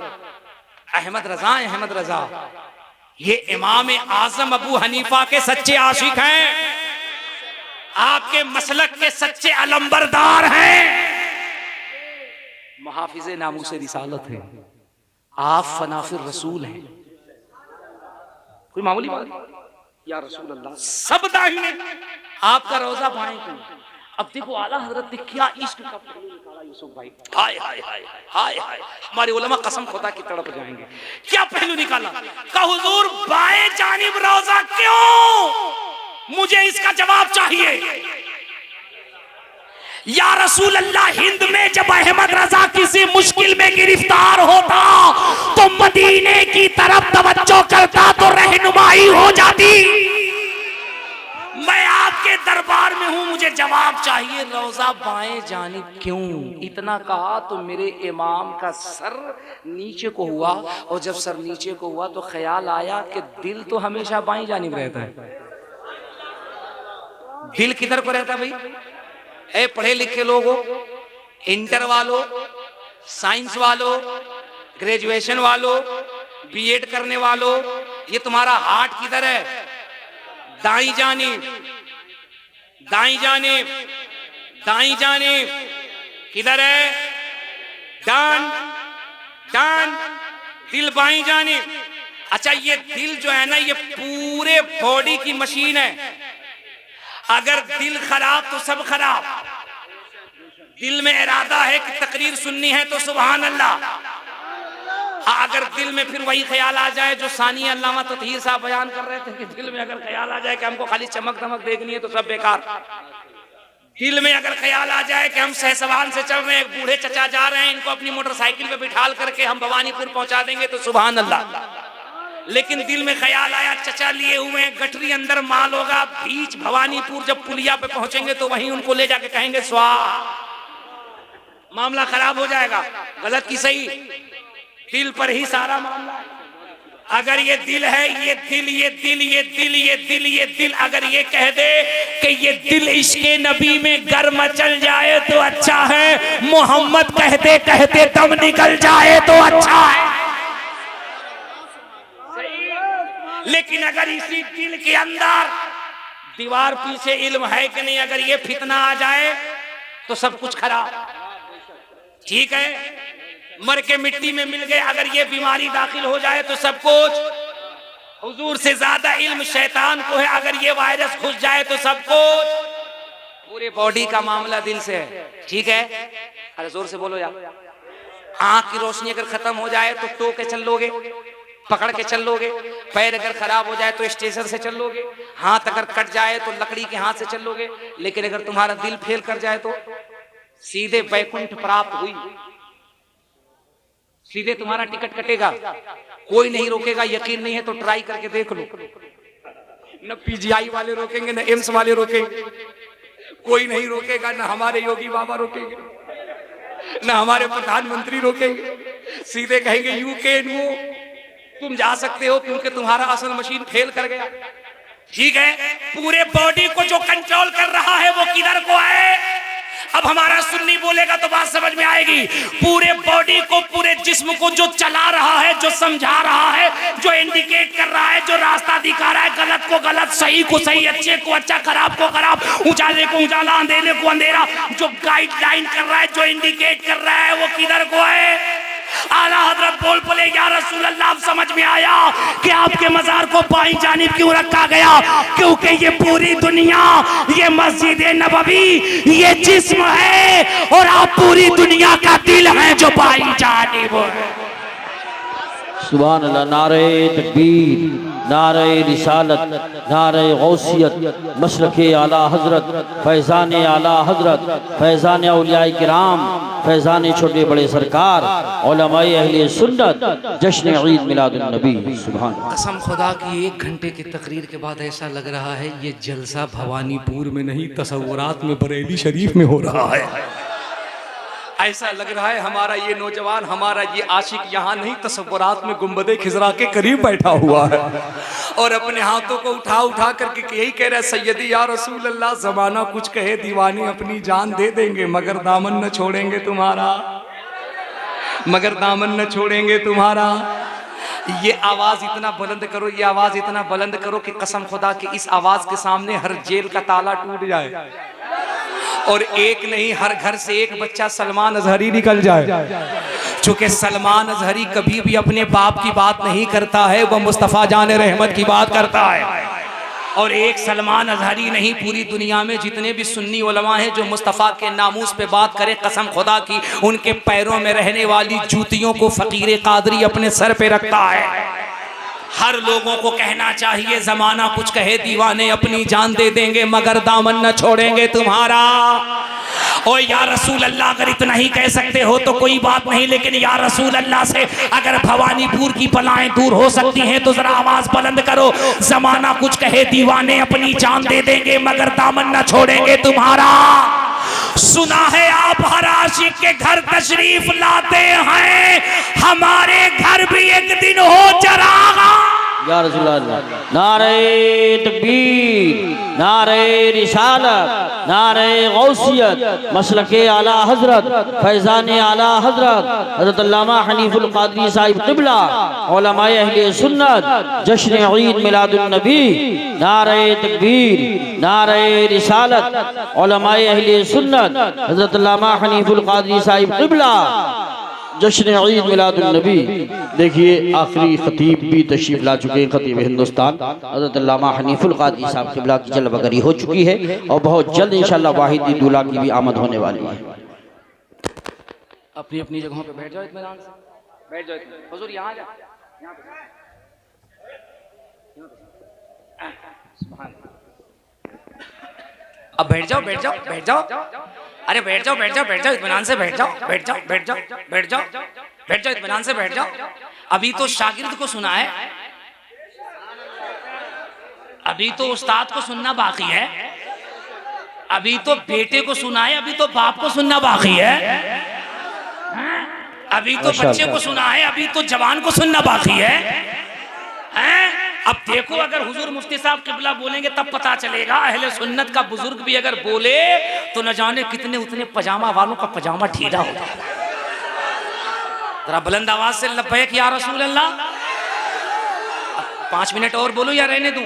अहमद रजा, अहमद रजा। ये इमाम आजम अबू हनीफा के सच्चे आशिक हैं, आपके मसलक के सच्चे अलंबरदार हैं। मुहाफिज़े नामूस रिसालत हैं, आप फनाफिर रसूल हैं। कोई मामूली बात या रसूल अल्लाह, सब दाहिने, आपका रोजा बाएं क्यों? अब देखो आला हजरत ने क्या इश्क का पहलू निकाला यूसुफ भाई, हाय हाय हाय हाय हाय, हमारे उलमा कसम खुदा की तड़प जाएंगे। क्या पहलू निकाला का हुजूर बाएं जानिब रोजा क्यों? मुझे इसका जवाब चाहिए। या रसूल अल्लाह, हिंद में जब अहमद रजा किसी मुश्किल में गिरफ्तार होता तो मदीने की तरफ तवज्जो करता तो रहनुमाई हो जाती। मैं आपके दरबार में हूं, मुझे जवाब चाहिए, रोजा बाएं जानिब क्यों? इतना कहा तो मेरे इमाम का सर नीचे को हुआ, और जब सर नीचे को हुआ तो ख्याल आया कि दिल तो हमेशा बाएं जानिब रहता है। दिल किधर को रहता है भाई? ए पढ़े लिखे लोगों, इंटर वालों, साइंस वालों, ग्रेजुएशन वालों, बीएड करने वालों, ये तुम्हारा हार्ट किधर है? दाई जानिब, दाई जानिब, दाई जानिब किधर है? डान डान, दिल बाई जानिब। अच्छा, ये दिल जो है ना, ये पूरे बॉडी की मशीन है। अगर दिल खराब तो सब खराब। दिल में इरादा है कि तकरीर सुननी है तो सुभान अल्लाह, अगर दिल में फिर वही ख्याल आ जाए जो सानी अल्लामा ततहीर साहब बयान कर रहे थे कि दिल में अगर ख्याल आ जाए कि हमको खाली चमक दमक देखनी है तो सब बेकार। दिल में अगर ख्याल आ जाए कि हम सहसवान से चल रहे हैं, एक बूढ़े चचा जा रहे हैं, इनको अपनी मोटरसाइकिल पे बिठाल करके हम भवानीपुर पहुंचा देंगे तो सुभान अल्लाह। लेकिन दिल में ख्याल आया चचा लिए हुए हैं, गठरी अंदर माल होगा, बीच भवानीपुर जब पुलिया पे पहुंचेंगे तो वहीं उनको ले जाके कहेंगे स्वाहा, मामला खराब हो जाएगा। गलत की सही, दिल पर ही सारा मामला है। अगर ये दिल है, ये दिल, ये दिल, ये दिल, ये दिल, ये दिल, अगर ये कह दे कि ये दिल इश्क़े नबी में गर्म चल जाए तो अच्छा है, मोहम्मद कहते कहते दम निकल जाए तो अच्छा है। लेकिन अगर इसी दिल के अंदर दीवार पीछे इल्म है कि नहीं, अगर ये फितना आ जाए तो सब कुछ खराब। ठीक है, मर के मिट्टी में मिल गए, अगर ये बीमारी दाखिल हो जाए तो सब कुछ। हुजूर से ज्यादा इल्म शैतान को है, अगर ये वायरस घुस जाए तो सब कुछ। पूरे बॉडी का मामला दिल से है। ठीक है, अरे जोर से बोलो यार। आंख की रोशनी अगर खत्म हो जाए तो टो के चल लोगे, पकड़ के चल लोगे। पैर अगर खराब हो जाए तो स्टेशन से चल लोगे। हाथ अगर कट जाए तो लकड़ी के हाथ से चल लोगे। लेकिन अगर तुम्हारा दिल फेल कर जाए तो सीधे बैकुंठ प्राप्त हुई, सीधे तुम्हारा टिकट कटेगा, कोई नहीं रोकेगा। यकीन नहीं है तो ट्राई करके देख लो। न पीजीआई वाले रोकेंगे, न एम्स वाले रोकेंगे, कोई नहीं रोकेगा। न हमारे योगी बाबा रोकेंगे, न हमारे प्रधानमंत्री रोकेंगे। सीधे कहेंगे यू कैन गो, तुम जा सकते हो क्योंकि तुम्हारा असल मशीन फेल कर गया। ठीक है, पूरे बॉडी को जो कंट्रोल कर रहा है वो किधर को है? अब हमारा सुन्नी बोलेगा तो बात समझ में आएगी। पूरे बॉडी को, पूरे जिस्म को जो चला रहा है, जो समझा रहा है, जो इंडिकेट कर रहा है, जो रास्ता दिखा रहा है, गलत को गलत, सही को सही, अच्छे को अच्छा, खराब को खराब, उजाले को उजाला, अंधेरे को अंधेरा, जो गाइडलाइन कर रहा है, जो इंडिकेट कर रहा है, वो किधर को है? आला हजरत बोले या रसूल अल्लाह, अब समझ में आया कि आपके मजार को बाईं जानिब क्यों रखा गया। क्योंकि ये पूरी दुनिया, ये मस्जिद नबवी, ये जिस्म है और आप पूरी दुनिया का दिल है जो बाईं जानिब है। सुभान अल्लाह। नारे तकबीर, नारे रिसालत, नारे गौसियत, मसलके आला हजरत, फैज़ान आला हजरत, फैज़ान औलिया किराम, फैज़ान छोटे बड़े सरकार, उलमाए अहले सुन्नत, जश्न ईद मिलादुन नबी। सुभान। कसम खुदा की 1 घंटे की तकरीर के बाद ऐसा लग रहा है ये जलसा भवानीपुर में नहीं, तसव्वुरात में बरेली शरीफ में हो रहा है। ऐसा लग रहा है हमारा ये नौजवान, हमारा ये आशिक यहाँ नहीं, तसव्वुरात में गुंबदे खिजरा के करीब बैठा हुआ है और अपने हाथों को उठा उठा करके यही कह रहा है, सैयदी या रसूल अल्लाह, जमाना कुछ कहे, दीवाने अपनी जान दे देंगे मगर दामन न छोड़ेंगे तुम्हारा, मगर दामन न छोड़ेंगे तुम्हारा। ये आवाज इतना बुलंद करो, ये आवाज इतना बुलंद करो कि कसम खुदा की इस आवाज के सामने हर जेल का ताला टूट जाए और एक नहीं, हर घर से एक बच्चा सलमान अजहरी निकल जाए। चूंकि सलमान अजहरी कभी भी अपने बाप की बात नहीं करता है, वह मुस्तफ़ा जान रहमत की बात करता है। और एक सलमान अजहरी नहीं, पूरी दुनिया में जितने भी सुन्नी उलमा हैं जो मुस्तफ़ा के नामूस पे बात करें, कसम खुदा की उनके पैरों में रहने वाली जूतियों को फ़कीर कादरी अपने सर पे रखता है। हर लोगों को कहना चाहिए, ज़माना कुछ कहे दीवाने अपनी जान दे देंगे मगर दामन न छोड़ेंगे तुम्हारा। ओ या रसूल अल्लाह, अगर इतना ही कह सकते हो तो कोई बात नहीं, लेकिन या रसूल अल्लाह से अगर भवानीपुर की बलाएं दूर हो सकती हैं तो जरा आवाज बुलंद करो। जमाना कुछ कहे दीवाने अपनी जान दे देंगे मगर दामन न छोड़ेंगे तुम्हारा। सुना है आप हर आशिक के घर तशरीफ लाते हैं, हमारे घर भी एक दिन हो चरागा। या रसूल अल्लाह, नारे तकबीर, नारे रिसालत, नारे गौसियत, मसलके आला हजरत, फैज़ाने आला हजरत हज़रत अल्लामा हनीफुल क़ादरी साहिब क़िबला, उलमाए अहले सुन्नत, जश्न ईद मिलादुन नबी। नारे तकबीर, नारे रिसालत, उलमाए अहले सुन्नत, हज़रत अल्लामा हनीफुल क़ादरी साहिब क़िबला, जश्न ईद मिलादुन नबी। देखिए आखिरी खतीब भी तशरीफ ला चुके हैं, खतीब हिंदुस्तान हज़रत अल्लामा हनीफुल क़ादरी साहब क़िबला की जलवगरी हो चुकी है और बहुत जल्द इंशाअल्लाह वाहिद दूल्हा की भी आमद होने वाली है। अपनी अपनी जगहों पे बैठ जाओ, इत्मीनान से बैठ जाओ। हुजूर यहाँ जा, अब बैठ जाओ, बैठ जाओ, बैठ जाओ। अरे बैठ जाओ, बैठ जाओ, बैठ जाओ, इत्मीनान से बैठ जाओ, बैठ जाओ, बैठ जाओ, बैठ जाओ, बैठ जाओ, इत्मीनान से बैठ जाओ। अभी तो शागिर्द को सुना है, अभी तो उस्ताद को सुनना बाकी है, अभी तो बेटे को सुना है, अभी तो बाप को सुनना बाकी है, अभी तो बच्चे को सुना है, अभी तो जवान को सुनना बाकी है। अब देखो, अगर हुजूर मुफ्ती साहब क़िबला बोलेंगे तब पता चलेगा। अहले सुन्नत का बुजुर्ग भी अगर बोले तो न जाने कितने उतने पजामा वालों का पजामा ढीला हो जाए। जरा बुलंद आवाज से लब्बैक या रसूल अल्लाह। 5 मिनट और बोलो या रहने दूं?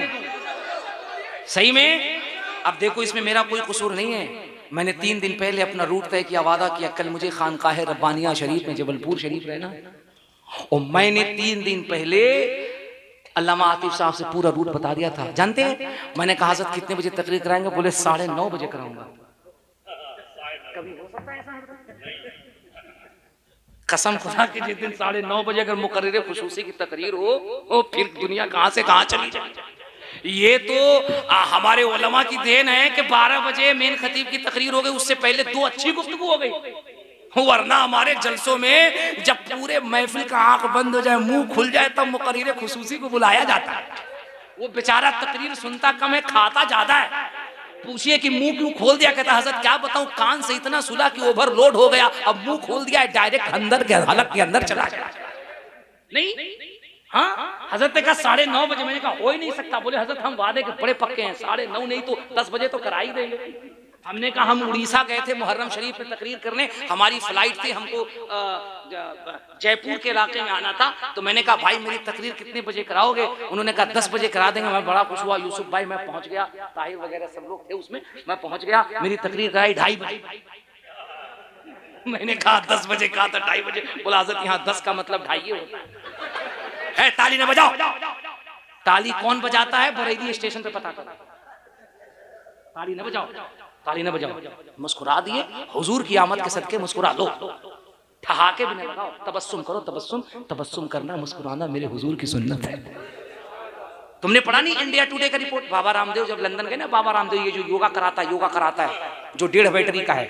सही में? अब देखो, इसमें मेरा कोई कसूर नहीं है। मैंने 3 दिन पहले अपना रूट तय किया, वादा किया कल मुझे खानकाह रब्बानिया शरीफ में जबलपुर शरीफ रहना, और मैंने 3 दिन पहले अल्लामा आतिफ साहब से पूरा रूट बता दिया था। जानते हैं मैंने कहा हज़रत कितने बजे तकरीर कराएंगे? बोले 9:30 बजे कराऊंगा। कभी हो सकता है ऐसा? कसम खुदा की जिस दिन 9:30 बजे अगर मुकर्रिर खुसूसी की तकरीर हो फिर दुनिया कहां से कहां चली जाए। ये तो हमारे उलमा की देन है कि 12 बजे मेन खतीब की तकरीर हो गई, उससे पहले 2 अच्छी गुफ्तगू हो गई। वरना हमारे जलसों में जब पूरे महफिल का आंख बंद हो जाए, मुंह खुल जाए, तब मुकर्रिर खुसूसी को बुलाया जाता है। वो बेचारा तकरीर सुनता कम है, खाता ज्यादा है। पूछिए कि मुंह क्यों खोल दिया? कहता हज़रत क्या बताऊं, कान से इतना सुना कि ओवरलोड हो गया, अब मुंह खोल दिया है, डायरेक्ट अंदर के हलक के अंदर चला गया। नहीं हाँ, हज़रत ने कहा 9:30 बजे। मैंने कहा हो ही नहीं सकता। बोले हज़रत हम वादे के बड़े पक्के हैं, 9:30 नहीं तो 10 बजे तो करा ही देंगे। हमने कहा हम उड़ीसा गए थे मुहर्रम शरीफ में तकरीर करने, हमारी फ्लाइट थी, हमको जयपुर के इलाके में आना था। तो मैंने कहा भाई मेरी तकरीर कितने बजे कराओगे? उन्होंने कहा 10 बजे करा देंगे। मैं बड़ा खुश हुआ, यूसुफ भाई मैं पहुंच गया, ताहिर वगैरह सब लोग थे उसमें, मैं पहुंच गया। मेरी तकरीर कराई 2:30 बजे। मैंने कहा 10 बजे कहा था 2:30 बजे। बोला हज़रत यहाँ 10 का मतलब 2:30 होता है। ताली न बजाओ। ताली कौन बजाता है? बरेली स्टेशन पे पता करो। ताली न बजाओ, ताली न बजाओ। मुस्कुरा दिए, हुजूर की आमद के सदके मुस्कुरा लो, ठहाके भी न लगाओ, तबस्सुम करो। तबस्सुम, तबस्सुम करना, मुस्कुराना मेरे हुजूर की सुन्नत है। तुमने पढ़ा नहीं इंडिया टुडे का रिपोर्ट? बाबा रामदेव जब लंदन गए ना, बाबा रामदेव ये जो योगा कराता है जो 1.5 बैटरी का है,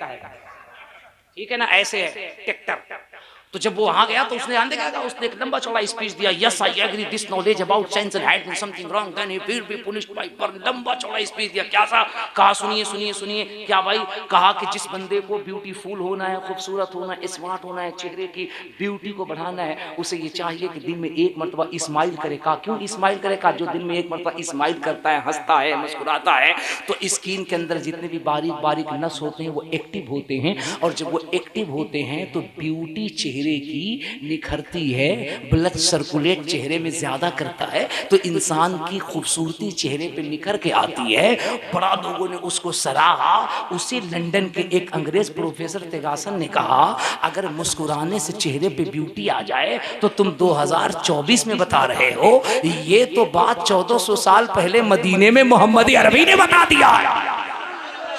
ठीक है ना, ऐसे है ट्रैक्टर। तो जब वो वहां गया तो उसने ध्यान देखा, उसने एक लंबा चौड़ा स्पीच दिया। Yes I agree this knowledge about science and had been something wrong then he will be punished by burn. लंबा चौड़ा स्पीच दिया। क्या सा कहा? सुनिए सुनिए सुनिए। क्या भाई? कहा कि जिस बंदे को ब्यूटीफुल होना है, खूबसूरत होना है, स्मार्ट होना है, चेहरे की ब्यूटी को बढ़ाना है, उसे ये चाहिए कि दिन में 1 मरतबा इस्माइल करे। कहा क्यों इस्माइल करे? कहा जो दिन में 1 मरतबा इस्माइल करता है, हंसता है, मुस्कुराता है, तो स्किन के अंदर जितने भी बारीक बारीक नस होते हैं वो एक्टिव होते हैं, और जब वो एक्टिव होते हैं तो ब्यूटी चेहरे चेहरे की निखरती है, ब्लड सर्कुलेट चेहरे में ज्यादा करता है तो इंसान की खूबसूरती चेहरे पे निखर के आती है। बड़ा लोगों ने उसको सराहा। उसी लंदन के एक अंग्रेज प्रोफेसर तेगासन ने कहा, अगर मुस्कुराने से चेहरे पे ब्यूटी आ जाए तो तुम 2024 में बता रहे हो, ये तो बात 1400 साल पहले मदीने में मोहम्मद अरबी ने बता दिया है।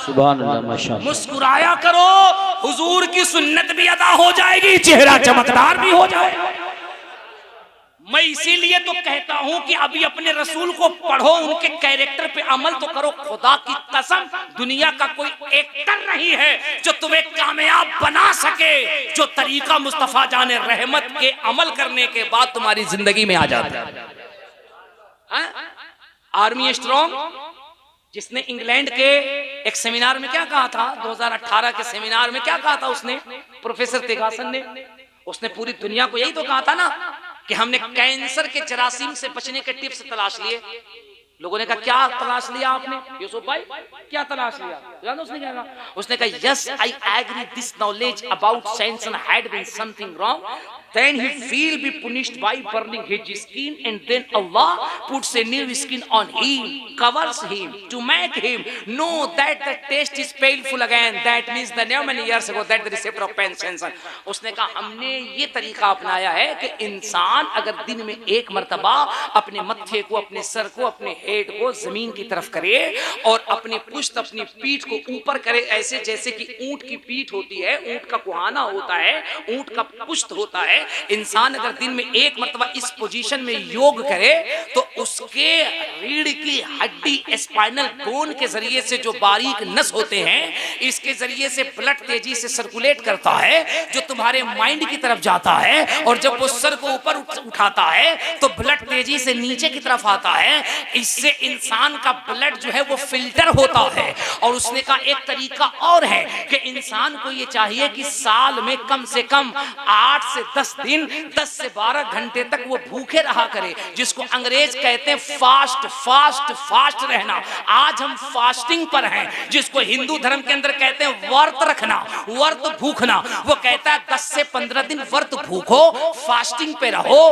सुभान अल्लाह, माशाअल्लाह। मुस्कुराया करो, हुजूर की सुन्नत भी अदा हो जाएगी, चेहरा चमकदार भी हो जाएगा। मैं इसीलिए तो कहता हूं कि अभी अपने रसूल को पढ़ो, उनके कैरेक्टर पे अमल तो करो। खुदा की कसम, दुनिया का कोई एक्टर नहीं है जो तुम्हें कामयाब बना सके जो तरीका मुस्तफा जाने रहमत के अमल करने के बाद तुम्हारी जिंदगी में आ जाता है। आर्मी स्ट्रॉन्ग, जिसने इंग्लैंड के एक सेमिनार में क्या कहा था, 2018 के सेमिनार में क्या कहा था उसने, प्रोफेसर तेगासन ने, उसने पूरी दुनिया को यही तो कहा था ना कि हमने कैंसर के जरासीम से बचने के टिप्स तलाश लिए। लोगों ने कहा क्या तलाश लिया आपने यूसुफ भाई, क्या तलाश लिया? जानो उसने क्या कहा? उसने कहा yes I agree this knowledge about science and had been something wrong, then he will be punished by burning his skin, and then Allah puts a new skin on him, covers him to make him know that the taste is painful again. That means the new many years ago that the receptor of pain sensor. उसने कहा हमने ये तरीका अपनाया है कि इंसान अगर दिन में एक मर्तबा अपने मत्थे को, अपने सर को, अपने हेड को जमीन की तरफ करे और अपने पुश्त, अपनी पीठ को ऊपर करे, ऐसे जैसे कि ऊंट की पीठ होती है, ऊंट का कुहाना होता है, ऊंट का पुश्त होता है। इंसान अगर दिन में एक मर्तबा इस पोजीशन में योग करे तो उसके रीढ़ की हड्डी, स्पाइनल बोन के जरिए से जो बारीक नस होते हैं, इसके जरिए से ब्लड तेजी से सर्कुलेट करता है जो तुम्हारे माइंड की तरफ जाता है, और जब वो सर को ऊपर उठाता है तो ब्लड तेजी से नीचे की तरफ आता है। इससे इंसान का ब्लड जो है वो फिल्टर होता है। और उसने कहा एक तरीका और है कि इंसान को ये चाहिए कि साल में कम से कम 8 से 10 दिन, 10 से 12 घंटे तक वो भूखे रहा करे, जिसको अंग्रेज कहते हैं फास्ट। फास्ट फास्ट रहना। आज हम फास्टिंग पर हैं, जिसको हिंदू धर्म के अंदर कहते हैं व्रत रखना, व्रत भूखना। वो कहता है 10 से 15 दिन व्रत भूखो, फास्टिंग पे रहो,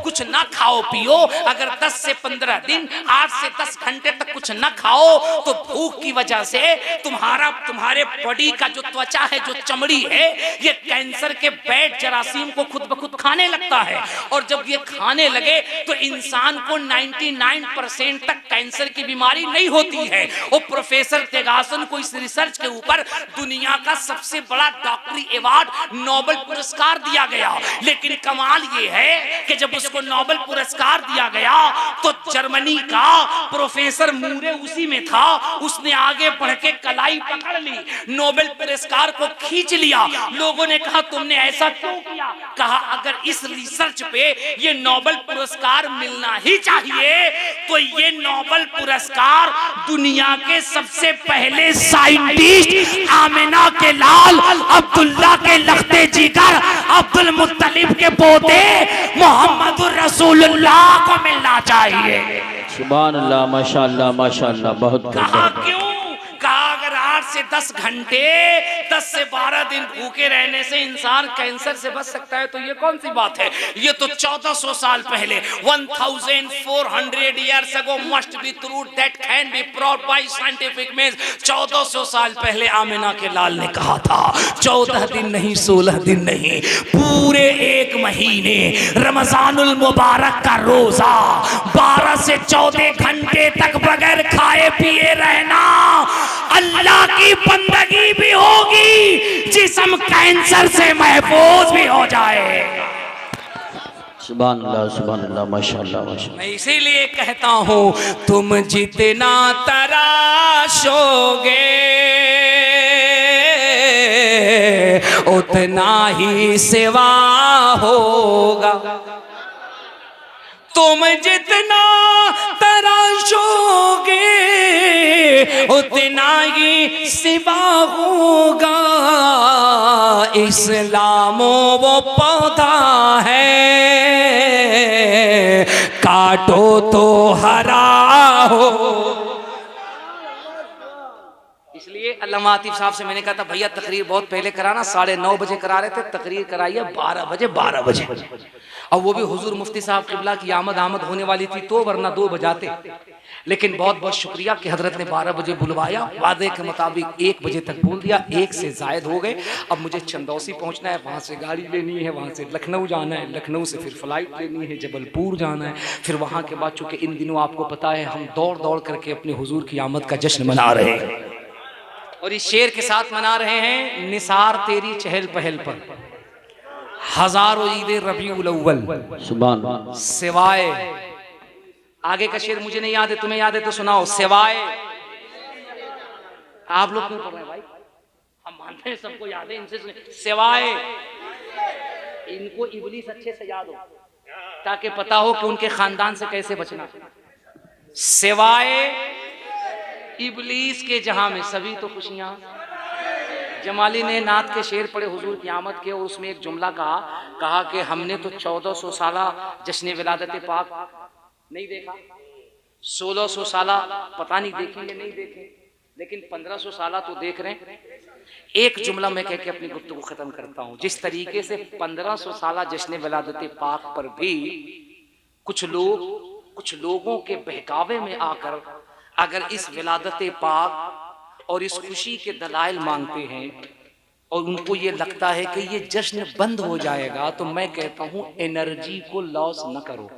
कुछ ना खाओ पियो। अगर 10 से 15 दिन 8 से 10 घंटे तक कुछ ना खाओ तो भूख की वजह से तुम्हारे बॉडी का जो त्वचा है, जो चमड़ी है, ये कैंसर के बैड जरासीम को खुद ब खुद खाने लगता है। और जब ये खाने लगे तो इंसान को 99% तक कैंसर की बीमारी नहीं होती है। और प्रोफेसर तेगासन को इस रिसर्च के ऊपर दुनिया का सबसे बड़ा डॉक्टरी अवार्ड, नोबेल पुरस्कार दिया गया। लेकिन कमाल ये है कि जब उसको नोबेल पुरस्कार दिया गया तो जर्मनी का प्रोफेसर मूरे उसी में था। उसने आगे बढ़ के कलाई पकड़ ली, नोबेल पुरस्कार को खींच लिया। लोगों ने कहा तुमने ऐसा क्यों किया? कहा अगर इस रिसर्च पे ये नोबेल पुरस्कार मिलना ही चाहिए तो ये नोबेल पुरस्कार दुनिया के सबसे पहले साइंटिस्ट आमिना के लाल, अब्दुल्ला के लख्ते जिगर, अब्दुल मुत्तलिब के पोते मोहम्मद रसूलुल्लाह को मिलना चाहिए। सुभान अल्लाह, माशाअल्लाह, माशाअल्लाह। बहुत कहा क्यों? कहा अगर 8 से 10 घंटे, 10 से 12 दिन भूखे रहने से इंसान कैंसर से बच सकता है तो ये कौन सी बात है? ये तो 1400 साल पहले, 1400 years ago must be true that can be proved by scientific means। 1400 साल पहले आमिना के लाल ने कहा था, 14 दिन नहीं, 16 दिन नहीं, पूरे 1 महीने रमजानुल मुबारक का रोजा 12 से 14 घंटे तक बगैर खाए पिए रहना, अल्लाह की बंदगी भी होगी, जिस्म कैंसर से महफूज भी हो जाए। सुभान अल्लाह, सुभान अल्लाह, माशाअल्लाह, माशाअल्लाह। मैं इसीलिए कहता हूं तुम जितना तराशोगे उतना ही सिवा होगा। तुम जितना तराशोगे उतना ही सिवा होगा। इस्लामो वो पौधा है, काटो तो हरा हो। इसलिए अल्लाह अल्लामा आतिफ साहब से मैंने कहा था भैया तकरीर बहुत पहले कराना, 9:30 बजे करा रहे थे, तकरीर कराइए 12 बजे और वो भी हुजूर मुफ्ती साहब किबला की आमद होने वाली थी तो, वरना 2 बजाते। लेकिन बहुत बहुत शुक्रिया कि हजरत ने 12 बजे बुलवाया, वादे के मुताबिक 1 बजे तक बोल दिया, 1 से जायद हो गए। अब मुझे चंदौसी पहुंचना है, वहां से गाड़ी लेनी है, वहां से लखनऊ जाना है, लखनऊ से फिर फ्लाइट लेनी है, जबलपुर जाना है, फिर वहां के बाद चूंकि इन दिनों आपको पता है हम दौड़ करके अपने हुजूर की आमद का जश्न मना रहे हैं और इस शेर के साथ मना रहे हैं, निसार तेरी चहल पहल पर हजारों ईद रबीउल अव्वल सुभान सिवाय, आगे का शेर मुझे नहीं याद है, तुम्हें याद है तो सुनाओ, सिवाय। आप लोग क्यों पढ़ रहे हैं भाई, हम मानते हैं सबको याद है, इनसे सुने, सिवाय इनको इबलीस अच्छे से याद हो ताकि पता हो कि उनके खानदान से कैसे बचना। सिवाय इबलीस के जहां में सभी तो खुशियां। जमाली ने नात के शेर पढ़े हुजूर की आमद के और उसमें एक जुमला कहा कि हमने तो 1400 साला जश्न विलादत पाक नहीं देखा, 1600 साला पता नहीं देखेंगे नहीं देखे, लेकिन 1500 साला तो देख रहे हैं। एक जुमला मैं कह के अपनी गुफ्तगू खत्म करता हूं। जिस तरीके से 1500 साला जश्न विलादत पाक पर भी कुछ लोगों के बहकावे में आकर अगर इस विलादत पाक और इस खुशी के दलाइल मांगते हैं और उनको ये लगता है कि ये जश्न बंद हो जाएगा, तो मैं कहता हूं एनर्जी को लॉस न करो,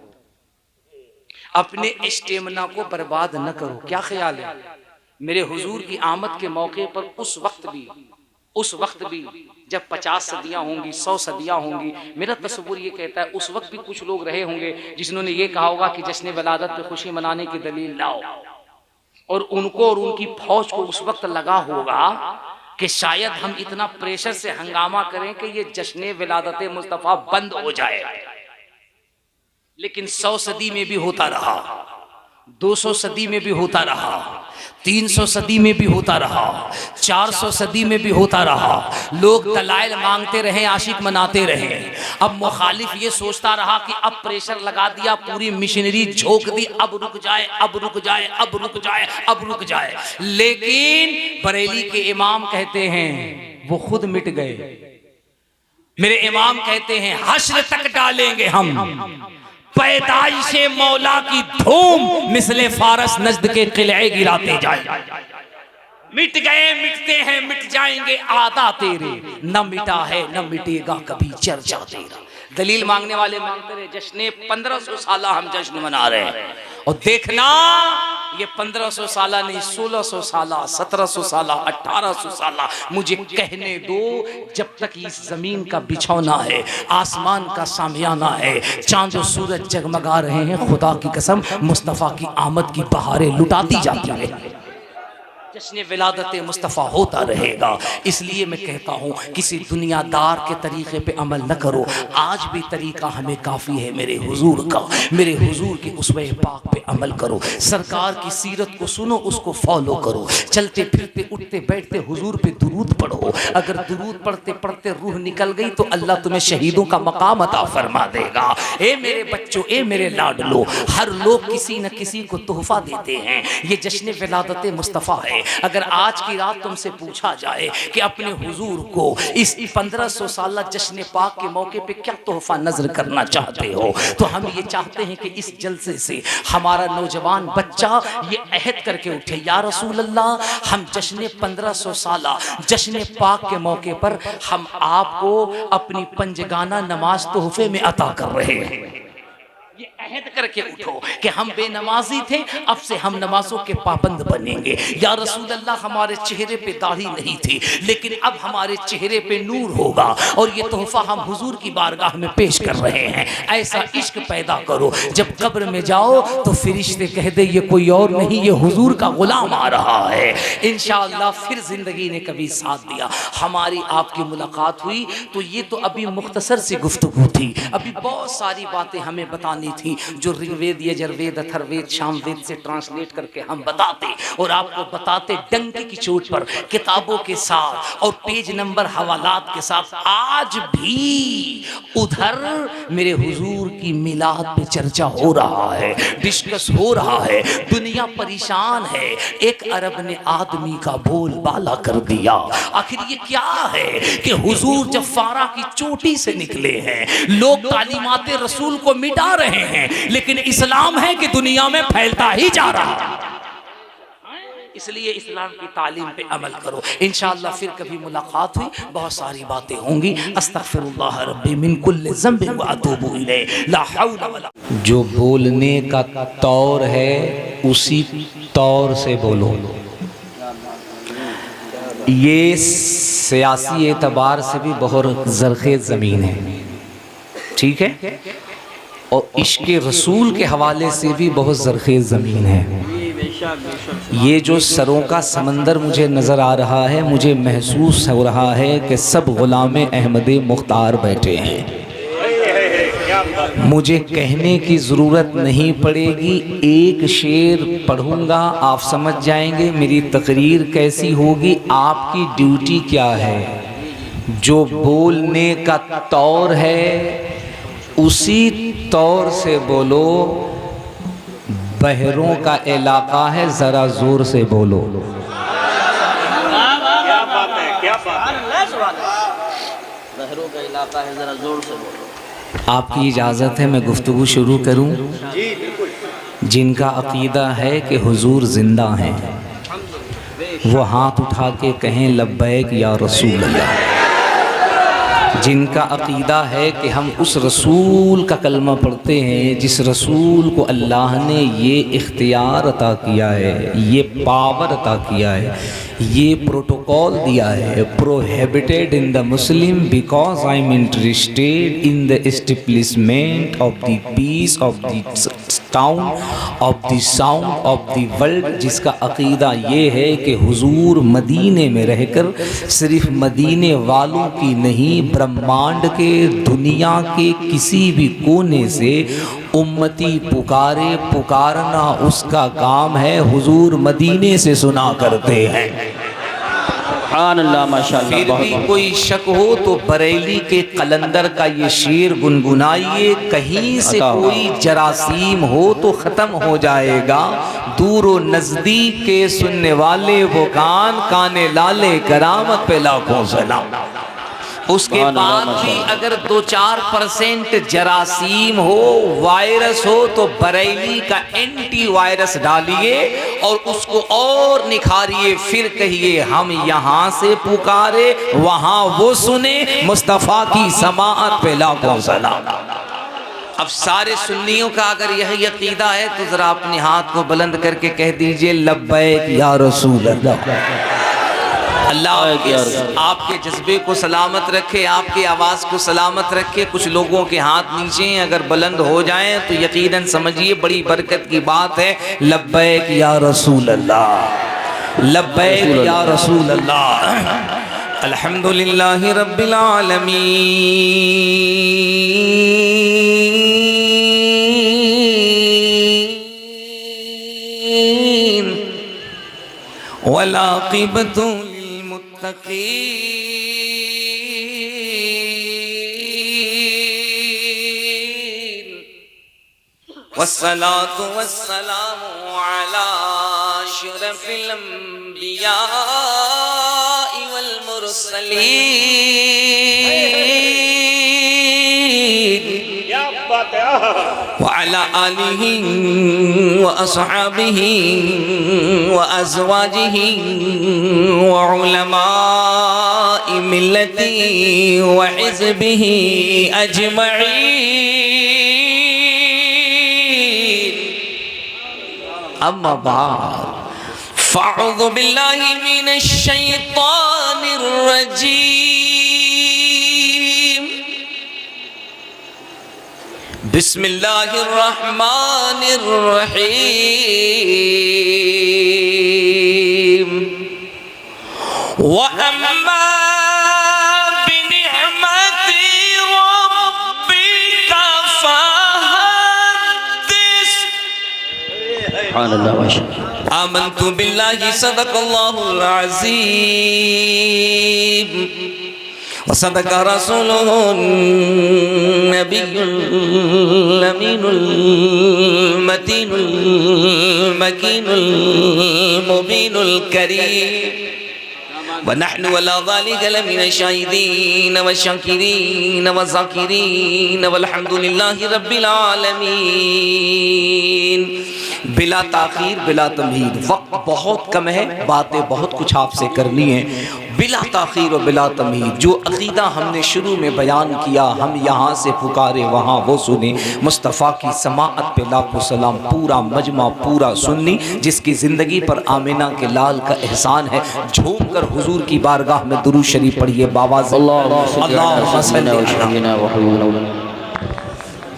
अपने स्टेमिना को बर्बाद न करो। क्या ख्याल है मेरे हुजूर की आमद के मौके पर उस वक्त भी जब 50 सदियां होंगी, 100 सदियां होंगी, मेरा तस्वुर ये कहता है उस वक्त भी कुछ लोग रहे होंगे जिन्होंने ये कहा होगा कि जश्न विलादत पे खुशी मनाने की दलील लाओ, और उनको और उनकी फौज को उस वक्त लगा होगा कि शायद हम इतना प्रेशर से हंगामा करें कि ये जश्न विलादत मुस्तफा बंद हो जाए। लेकिन 100 सदी में भी होता रहा, 200 सदी में भी होता रहा, 300 सदी में भी होता रहा, 400 सदी में भी होता रहा। लोग दलाइल मांगते रहे, आशिक मनाते रहे। अब मुखालिफ ये सोचता रहा कि अब प्रेशर लगा दिया, पूरी मिशनरी झोंक दी, अब रुक जाए, अब रुक जाए, अब रुक जाए, अब रुक जाए। लेकिन बरेली के इमाम कहते हैं वो खुद मिट गए। मेरे इमाम कहते हैं हश्र तक डालेंगे हम पैदाइशे मौला की धूम, मिसले फारस नजद के किले गिराते जाए। मिट गए, मिटते हैं, मिट जाएंगे आदा तेरे, न मिटा है न मिटेगा कभी चर्चा तेरा। दलील मांगने वाले मांगते रहे, जश्न 1500 साला हम जश्न मना रहे हैं, और देखना ये 1500 साला नहीं, 1600 साला, 1700 साला, 1800 साला, मुझे कहने दो, जब तक इस जमीन का बिछौना है, आसमान का सामियाना है, चांद और सूरज जगमगा रहे हैं, खुदा की कसम मुस्तफ़ा की आमद की बहारें लुटाती जाती है, जश्न विलादत मुस्तफ़ा होता रहेगा। इसलिए मैं कहता हूँ किसी दुनियादार के तरीके पे अमल न करो, आज भी तरीका हमें काफ़ी है मेरे हुजूर का, मेरे हुजूर के उसवे पाक पे अमल करो, सरकार की सीरत को सुनो, उसको फॉलो करो, चलते फिरते उठते बैठते हुजूर पे दुरूद पढ़ो। अगर दुरूद पढ़ते पढ़ते रूह निकल गई तो अल्लाह तुम्हें शहीदों का मकाम अता फरमा देगा। ए मेरे बच्चों, ए मेरे लाडलो, हर लोग किसी न किसी को तोहफा देते हैं, ये जश्न विलादत मुस्तफ़ा है। अगर आज की रात तुमसे पूछा जाए कि अपने हुजूर को इस 1500 साल जश्न पाक के मौके पे क्या तोहफा नजर करना चाहते हो, तो हम ये चाहते हैं कि इस जलसे से हमारा नौजवान बच्चा ये अहद करके उठे, या रसूल अल्लाह, हम जश्न 1500 साल जश्न पाक के मौके पर हम आपको अपनी पंजगाना नमाज तोहफे में अता कर रहे हैं। ये अहद करके उठो कि हम बेनमाजी थे, अब से हम नमाजों के पाबंद बनेंगे। या रसूल अल्लाह, हमारे चेहरे पे दाढ़ी नहीं थी, लेकिन अब हमारे चेहरे पे नूर होगा, और ये तोहफा हम हुजूर की बारगाह में पेश कर रहे हैं। ऐसा इश्क पैदा करो, जब कब्र में जाओ तो फरिश्ते कह दे ये कोई और नहीं, ये हुजूर का गुलाम आ रहा है। इंशाअल्लाह फिर जिंदगी ने कभी साथ दिया, हमारी आपकी मुलाकात हुई, तो ये तो अभी मुख्तसर सी गुफ्तगू थी, अभी बहुत सारी बातें हमें बतानी थी, जो ऋग्वेद यजुर्वेद अथर्ववेद सामवेद से ट्रांसलेट करके हम बताते और आपको बताते डंके की चोट पर किताबों के साथ और पेज नंबर हवालात के साथ। आज भी उधर मेरे हुजूर की मिलाद पे चर्चा हो रहा है, डिस्कस हो रहा है, दुनिया परेशान है। एक अरब ने आदमी का बोलबाला कर दिया। आखिर ये क्या है कि हुजूर जब फारा की चोटी से निकले हैं, लोग तालीमाते रसूल को मिटा रहे हैं, लेकिन इस्लाम है कि दुनिया में फैलता ही जा रहा है। इसलिए इस्लाम की तालीम पे अमल करो। इंशाअल्लाह फिर कभी मुलाकात हुई, बहुत सारी बातें होंगी। अस्तगफिरुल्लाह रब्बी मिन कुल्लि ज़ंबिन व अतूबु इलैह, ला हौला वला। जो बोलने का तौर है उसी तौर से बोलो। ये सियासी एतबार से भी बहुत ज़रख़े ज़मीन है, ठीक है, और इश्क़ रसूल के हवाले से भी बहुत ज़रख़े ज़मीन है। ये जो सरों का समंदर मुझे नज़र आ रहा है, मुझे महसूस हो रहा है कि सब ग़ुलाम अहमद मुख्तार बैठे हैं। मुझे कहने की ज़रूरत नहीं पड़ेगी, एक शेर पढ़ूंगा, आप समझ जाएंगे मेरी तकरीर कैसी होगी। आपकी ड्यूटी क्या है? जो बोलने का तौर है उसी तौर से बोलो। बहरों का इलाका है, ज़रा ज़ोर से बोलो। क्या बात है, क्या बात है। बहरों का इलाका है, ज़रा ज़ोर से बोलो। आपकी इजाज़त है मैं गुफ्तगू शुरू करूं? जिनका अक़ीदा है कि हुजूर ज़िंदा हैं, वो हाथ उठा के कहें लब्बैक या रसूल अल्लाह। जिनका अक़ीदा है कि हम उस रसूल का कलमा पढ़ते हैं जिस रसूल को अल्लाह ने ये इख्तियार अता किया है, ये पावर अता किया है, ये प्रोटोकॉल दिया है, prohibited in the Muslim because I am interested in the establishment of the peace of the town of the sound of the world. जिसका अक़ीदा ये है कि हुजूर मदीने में रहकर सिर्फ मदीने वालों की नहीं, ब्रह्मांड के दुनिया के किसी भी कोने से उम्मती पुकारे, पुकारना उसका काम है। हुजूर मदीने से सुना करते हैं। फिर भी कोई शक हो तो बरेली के कलंदर का ये शेर गुनगुनाइए। कहीं से कोई जरासीम हो तो ख़त्म हो जाएगा। दूर व नज़दीक के सुनने वाले वो कान, काने लाले करामत पे लाखों सलाम। उसके बाद भी अगर 2-4% जरासीम हो, वायरस हो, तो बरेली का एंटी वायरस डालिए और उसको और निखारिए। फिर कहिए हम यहाँ से पुकारे, वहाँ वो सुने, मुस्तफ़ा की समाअत पे लाखों सलाम। अब सारे सुन्नियों का अगर यही अकीदा है तो ज़रा अपने हाथ को बुलंद करके कह दीजिए लब्बैक या रसूल अल्लाह। अल्लाह आपके जज्बे को सलामत रखे, आपकी आवाज़ को सलामत रखे। कुछ लोगों के हाथ नीचे अगर बुलंद हो जाएं तो यकीनन समझिए बड़ी बरकत की बात है। लब्बैक या रसूल अल्लाह, लब्बैक या रसूल अल्लाह। अल्हम्दुलिल्लाहि रब्बिल आलमीन, वल आक़िबतु वस्सलातु वस्सलामु अला अशरफिल अंबिया वल मुरसलीन व अला आलिहि व अस्हाबिहि व अज़वाजिहि व उलमाए मिल्लति व हिज़्बिहि अजमईन। अम्मा बाद फ़अऊज़ु बिल्लाहि मिनश शैतानिर रजीम। बिस्मिल्लाहिर रहमानिर रहीम। व अम्मा बिनिअमति रब्बिका फहद्दिस। सुभान अल्लाह माशाअल्लाह। आमन्तु बिल्लाहि सदक़ल्लाहुल अज़ीम व सदक़ रसूलुहुन नबियुल अमीनुल मतीनुल मकीनुल मुबीनुल करीम व नहनु अला ज़ालिका लमिन शाहिदीन व शाकिरीन व ज़ाकिरीन वल्हम्दुलिल्लाहि रब्बिल आलमीन। बिला ताखीर बिला तमहीद, वक्त बहुत कम है, बातें बहुत कुछ आपसे करनी है। बिला ताखीर और बिला तमहीद, जो अक़ीदा हमने शुरू में बयान किया, हम यहाँ से पुकारे वहाँ वो सुने। मुस्तफ़ा की समाअत पे लाखों सलाम, पूरा मजमा पूरा सुन्नी, जिसकी ज़िंदगी पर आमिना के लाल का एहसान है। झूम कर हुजूर की बारगाह में दुरूद शरीफ पढ़िए बाबा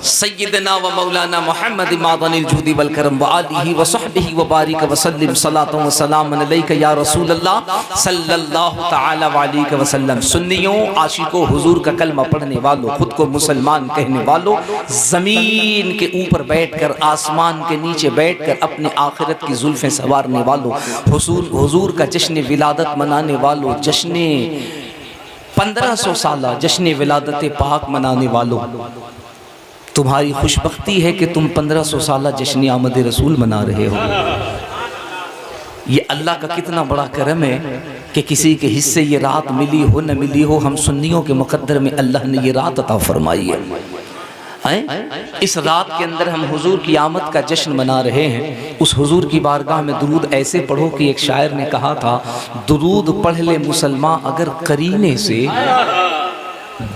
सय्यदना व मौलाना मोहम्मद मादनिल जुदी वल करम व आलिहि व सहबिहि व बारिक व सल्लिम सलातु व सलामन अलैका या रसूल अल्लाह सल्लल्लाहु तआला अलैहि व सल्लम। सुन्नियों, आशिकों, हुजूर का कलमा पढ़ने वालों, खुद को मुसलमान कहने वालों, ज़मीन के ऊपर बैठकर आसमान के नीचे बैठकर अपने आखिरत की जुल्फ़ें संवारने वालों, हुजूर का जश्न विलादत मनाने वालों, जश्न 1500 साला जश्न विलादत पाक मनाने वालों, तुम्हारी खुशबख्ती है कि तुम 1500 साला जश्न आमद रसूल मना रहे हो। ये अल्लाह का कितना बड़ा करम है कि किसी के हिस्से ये रात मिली हो न मिली हो, हम सुन्नियों के मुकद्दर में अल्लाह ने ये रात अता फरमाई है। इस रात के अंदर हम हुजूर की आमद का जश्न मना रहे हैं। उस हुजूर की बारगाह में दुरूद ऐसे पढ़ो कि एक शायर ने कहा था, दुरूद पढ़ ले मुसलमान अगर करीने से,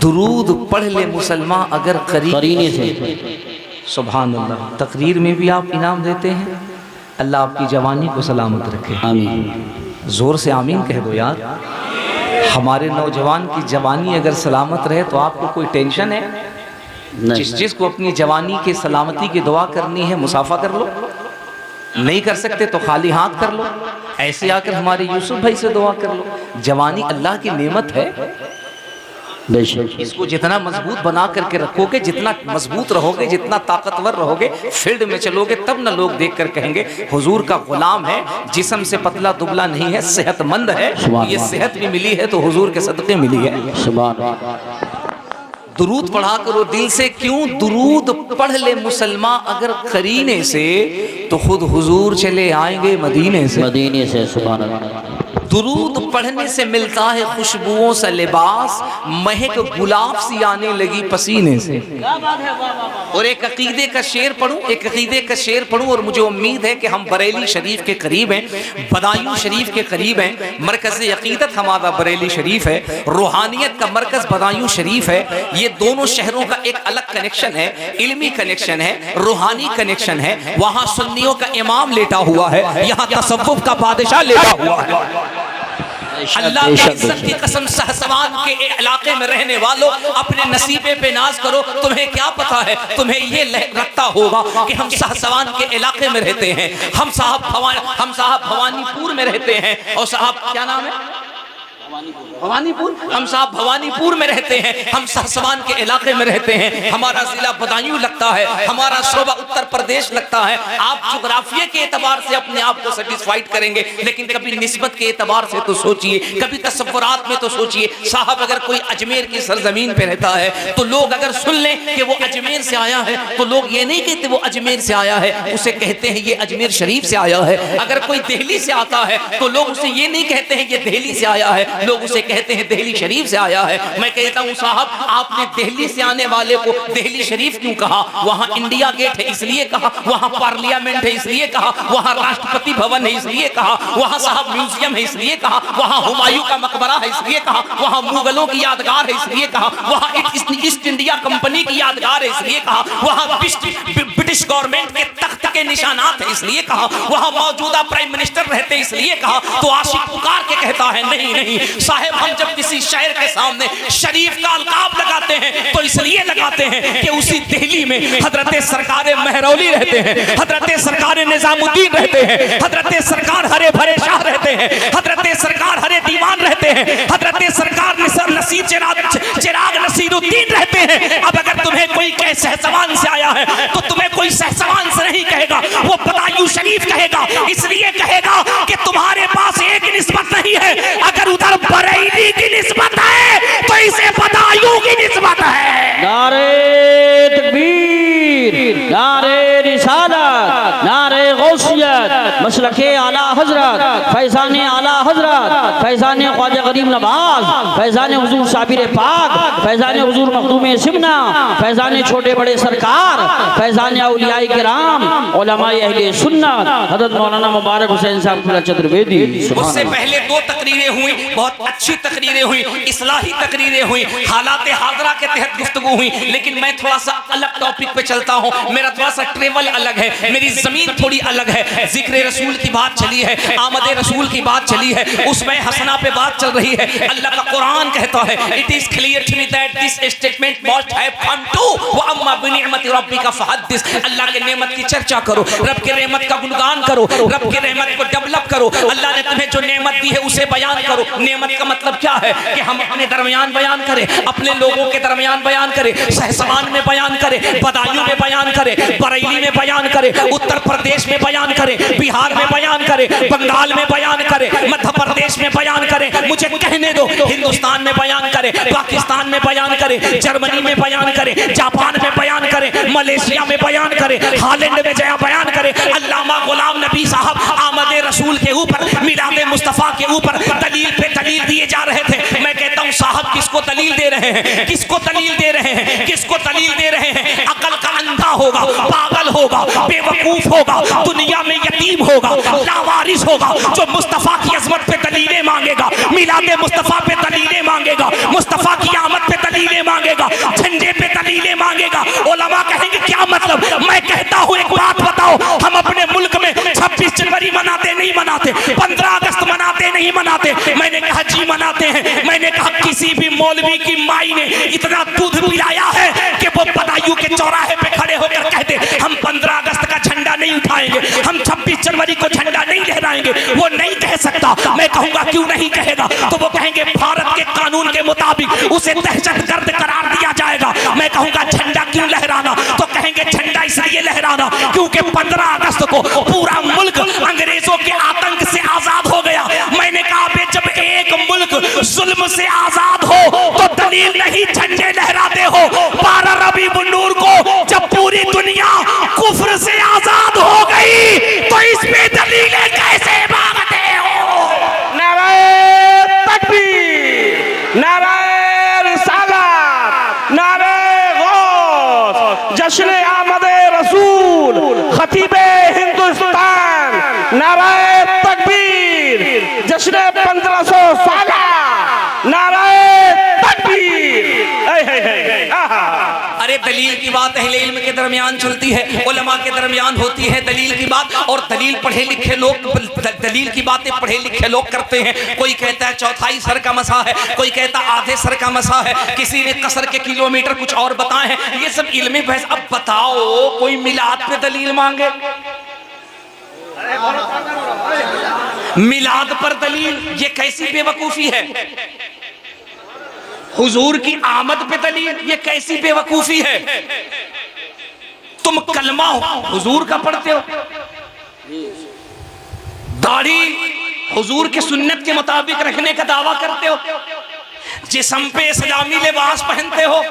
दुरूद पढ़ ले मुसलमान अगर करीने से। सुभान अल्लाह। तकरीर में भी आप इनाम देते हैं। अल्लाह आपकी जवानी को सलामत रखे। आमीन। जोर से आमीन कह दो यार। हमारे नौजवान की जवानी अगर सलामत रहे तो आपको कोई टेंशन है? जिस को अपनी जवानी के सलामती की दुआ करनी है, मुसाफा कर लो। नहीं कर सकते तो खाली हाथ कर लो। ऐसे आकर हमारे यूसुफ भाई से दुआ कर लो। जवानी अल्लाह की नेमत है। इसको जितना मजबूत बना करके रखोगे, जितना मजबूत रहोगे, जितना ताकतवर रहोगे, फील्ड में चलोगे, तब न लोग देख कर कहेंगे हुजूर का गुलाम है, जिस्म से पतला दुबला नहीं है, सेहतमंद है। ये सेहत भी मिली है तो हुजूर के सदक़े मिली है। दुरूद पढ़ा करो दिल से। क्यों? दुरूद पढ़ ले मुसलमान अगर करीने से, तो खुद हुजूर चले आएंगे मदीने से। सुभान अल्लाह। दुरूद पढ़ने से मिलता है खुशबुओं सा लिबास, महक गुलाब सी आने लगी पसीने से। और एक अकीदे का शेर पढ़ूं, और मुझे उम्मीद है कि हम बरेली शरीफ के करीब हैं, बदायूं शरीफ के करीब हैं। मरकज़ अकीदत हमारा बरेली शरीफ है, रूहानियत का मरकज़ बदायूं शरीफ है। ये दोनों शहरों का एक अलग कनेक्शन है, इल्मी कनेक्शन है, रूहानी कनेक्शन है। वहाँ सुन्नियों का इमाम लेटा हुआ है, यहाँ तसव्वुफ का बादशाह लेटा हुआ है। अल्लाह की इज्जत की कसम, सहसवान के इलाके में रहने वालों, अपने नसीबे पे नाज करो। तुम्हें क्या पता है, तुम्हें ये रखता होगा कि हम सहसवान के इलाके में रहते हैं। हम साहब भवानीपुर में रहते हैं। और साहब क्या नाम है? भवानीपुर। हम साहब भवानीपुर में रहते हैं, हम सहसवान के इलाके में रहते हैं। हमारा जिला बदायूं लगता है, हमारा शोबा उत्तर प्रदेश लगता है। आप जोग्राफिया के एतबार से अपने आप को सेटिस्फाइड करेंगे, लेकिन कभी निस्बत के एतबार से तो सोचिए, कभी तसव्वुरात में तो सोचिए। साहब अगर कोई अजमेर की सरजमीन पे रहता है तो लोग अगर सुन लें कि वो अजमेर से आया है, तो लोग ये नहीं कहते वो अजमेर से आया है, उसे कहते हैं ये अजमेर शरीफ से आया है। अगर कोई दिल्ली से आता है तो लोग उसे ये नहीं कहते हैं ये दिल्ली से आया है, लोग उसे कहते हैं दिल्ली शरीफ से आया है। मैं कहता हूँ साहब, आपने दिल्ली से आने वाले को दिल्ली शरीफ क्यों कहा? वहाँ इंडिया गेट है इसलिए कहा, वहाँ पार्लियामेंट है इसलिए कहा, वहाँ राष्ट्रपति भवन है इसलिए कहा, वहाँ साहब म्यूजियम है इसलिए कहा, वहाँ हुमायूं का मकबरा है इसलिए कहा, वहाँ मुगलों की यादगार है इसलिए कहा, वहाँ ईस्ट इंडिया कंपनी की यादगार है इसलिए कहा, वहाँ ब्रिटिश गवर्नमेंट के तख्त के निशानात है इसलिए कहा, वहाँ मौजूदा प्राइम मिनिस्टर रहते इसलिए कहा। तो आशिक पुकार के कहता है नहीं साहब, हम जब किसी शहर के सामने शरीफ का अलकाब लगाते हैं तो इसलिए लगाते हैं कि उसी दिल्ली में हजरत सरकार महरौली रहते हैं, हजरत सरकार निजामुद्दीन रहते हैं, हजरत सरकार हरे भरे शाह रहते हैं, हजरत सरकार हरे दीवान रहते हैं, हजरत सरकार चिराग नसीरुद्दीन रहते हैं। अब अगर तुम्हें कोई कह तुम्हें सहसवान से आया है तो तुम्हें कोई सहसवान से नहीं कहेगा, वो बदायूं शरीफ कहेगा। इसलिए कहेगा कि तुम्हारे पास एक निस्बत नहीं है, अगर उधर बरेली की निस्बत है तो इसे बदायूं की निस्बत है। नारे तकबीर, नारे रिसालत, नारे गौसियत, मसलके आला हजरत, फैजान आला हजरत, फैजान ख्वाजा गरीब नवाज, फैजान हुजूर साबिर पाक, फैजान हुजूर मखदूम सिमना, फैजान छोटे बड़े सरकार, फैजान औलियाए किराम, उलमाए अहले सुन्नत, हज़रत मौलाना मुबारक हुसैन साहब चतुर्वेदी। उससे पहले 2 तकरीरें हुई, बहुत अच्छी तकरीरें हुई, इस्लाही तकरीरें हुई, हालात हाजरा के तहत गुफ्तगू हुई। लेकिन मैं थोड़ा सा अलग टॉपिक पे चलता हूँ, मेरा थोड़ा सा ट्रेवल अलग है, मेरी जमीन थोड़ी अलग है। जिक्र रसूल की बात चली है, आमद रसूल की बात चली है, उसमें हसना पे बात चल रही है। अल्लाह का कुरान कहता है, it is clear to me that this statement must have come to व अम्मा बिनिअमति रब्बिका फहद्दिस। अल्लाह के नेमत की चर्चा करो, रब के नेमत का गुणगान करो, रब के नेमत को डेवलप करो। अल्लाह ने तुम्हें जो नेमत दी है उसे बयान करो। नेमत का मतलब क्या है कि हम अपने दरमियान बयान करें, अपने लोगों के दरमियान बयान करें, सहसवान में बयान करें, बदायूं में बयान करें, बरेली में बयान करें, उत्तर प्रदेश में बयान करें, बिहार में बयान करें, बंगाल में बयान करें, मध्य प्रदेश में बयान करें, मुझे कहने दो, हिंदुस्तान में बयान करें, पाकिस्तान में बयान करें, जर्मनी में बयान करें, जापान में बयान करें, मलेशिया में बयान करें, हालैंड में जया बयान करें। अल्लामा गुलाम नबी साहब आमद रसूल के ऊपर, मिलाद मुस्तफ़ा के ऊपर दलील पे दलील दिए जा रहे थे। मैं कहता हूँ साहब किसको दलील दे रहे हैं, किसको दलील दे रहे हैं, किसको दलील दे रहे हैं? अकल का अंधा होगा, पागल होगा, बेवकूफ होगा, दुनिया में यतीम होगा, लावारिस होगा, जो मुस्तफ़ा की अजमत पे दलीलें मांगेगा, मिलाद मुस्तफ़ा पे दलीलें मांगेगा, मुस्तफ़ा की आमद पे दलीलें मांगेगा, झंडे पे दलीलें मांगेगा। उलमा कहेंगे क्या मतलब? मैं कहता हूँ एक बात बताओ, हम अपने मुल्क में 26 जनवरी मनाते नहीं मनाते, 15 अगस्त मनाते नहीं मनाते? मैंने कहा जी मनाते हैं। मैंने कहा किसी भी मौलवी की माई ने इतना दूध पिलाया है कि वो बदायूं के चौराहे पे खड़े होकर कहते हम 15 अगस्त का झंडा नहीं उठाएंगे, हम 26 जनवरी को झंडा नहीं लहराएंगे? वो नहीं कह सकता। मैं कहूंगा क्यों नहीं कहेगा? तो वो कहेंगे भारत के कानून के मुताबिक उसे दहशतगर्द करार दिया जाएगा। मैं कहूंगा झंडा क्यों लहराना? तो कहेंगे झंडा इसलिए लहराना क्योंकि 15 अगस्त को पूरा मुल्क अंग्रेजों के आतंक से आजाद हो गया। मैंने कहा बे जब एक मुल्क जुल्म से आजाद हो तो दलील नहीं झंडे लहराते हो। 12 रबी नूर को जब पूरी दुनिया कुफ्र से आजाद हो गई तो इसमें दलीलें कैसे मांगते हो? नारे तकबीर, नारे रिसालत, नारे गौस, जश्न आमदे रसूल, खतीबे हिंदुस्तान, नारे तकबीर, जश्न 1500 साला, नारे तकबीर। अरे दलील की बात अहले इल्म के दरमियान चलती है, उलमा के दरमियान होती है दलील की बात। और दलील पढ़े लिखे लोग, दलील की बातें पढ़े लिखे लोग करते हैं। कोई कहता है चौथाई सर का मसा है, कोई कहता आधे सर का मसा है, किसी ने कसर के किलोमीटर कुछ और बताए हैं। ये सब इल्मी बहस। अब बताओ कोई मिलाद पे दलील मांगे, मिलाद पर दलील, ये कैसी बेवकूफी है? हुजूर की आमद पे दलील, ये कैसी बेवकूफी है? तुम कलमा हुजूर का पढ़ते हो, दाढ़ी हुजूर के सुन्नत के मुताबिक रखने का दावा करते हो, जिस्म पे इस्लामी लिबास पहनते हो।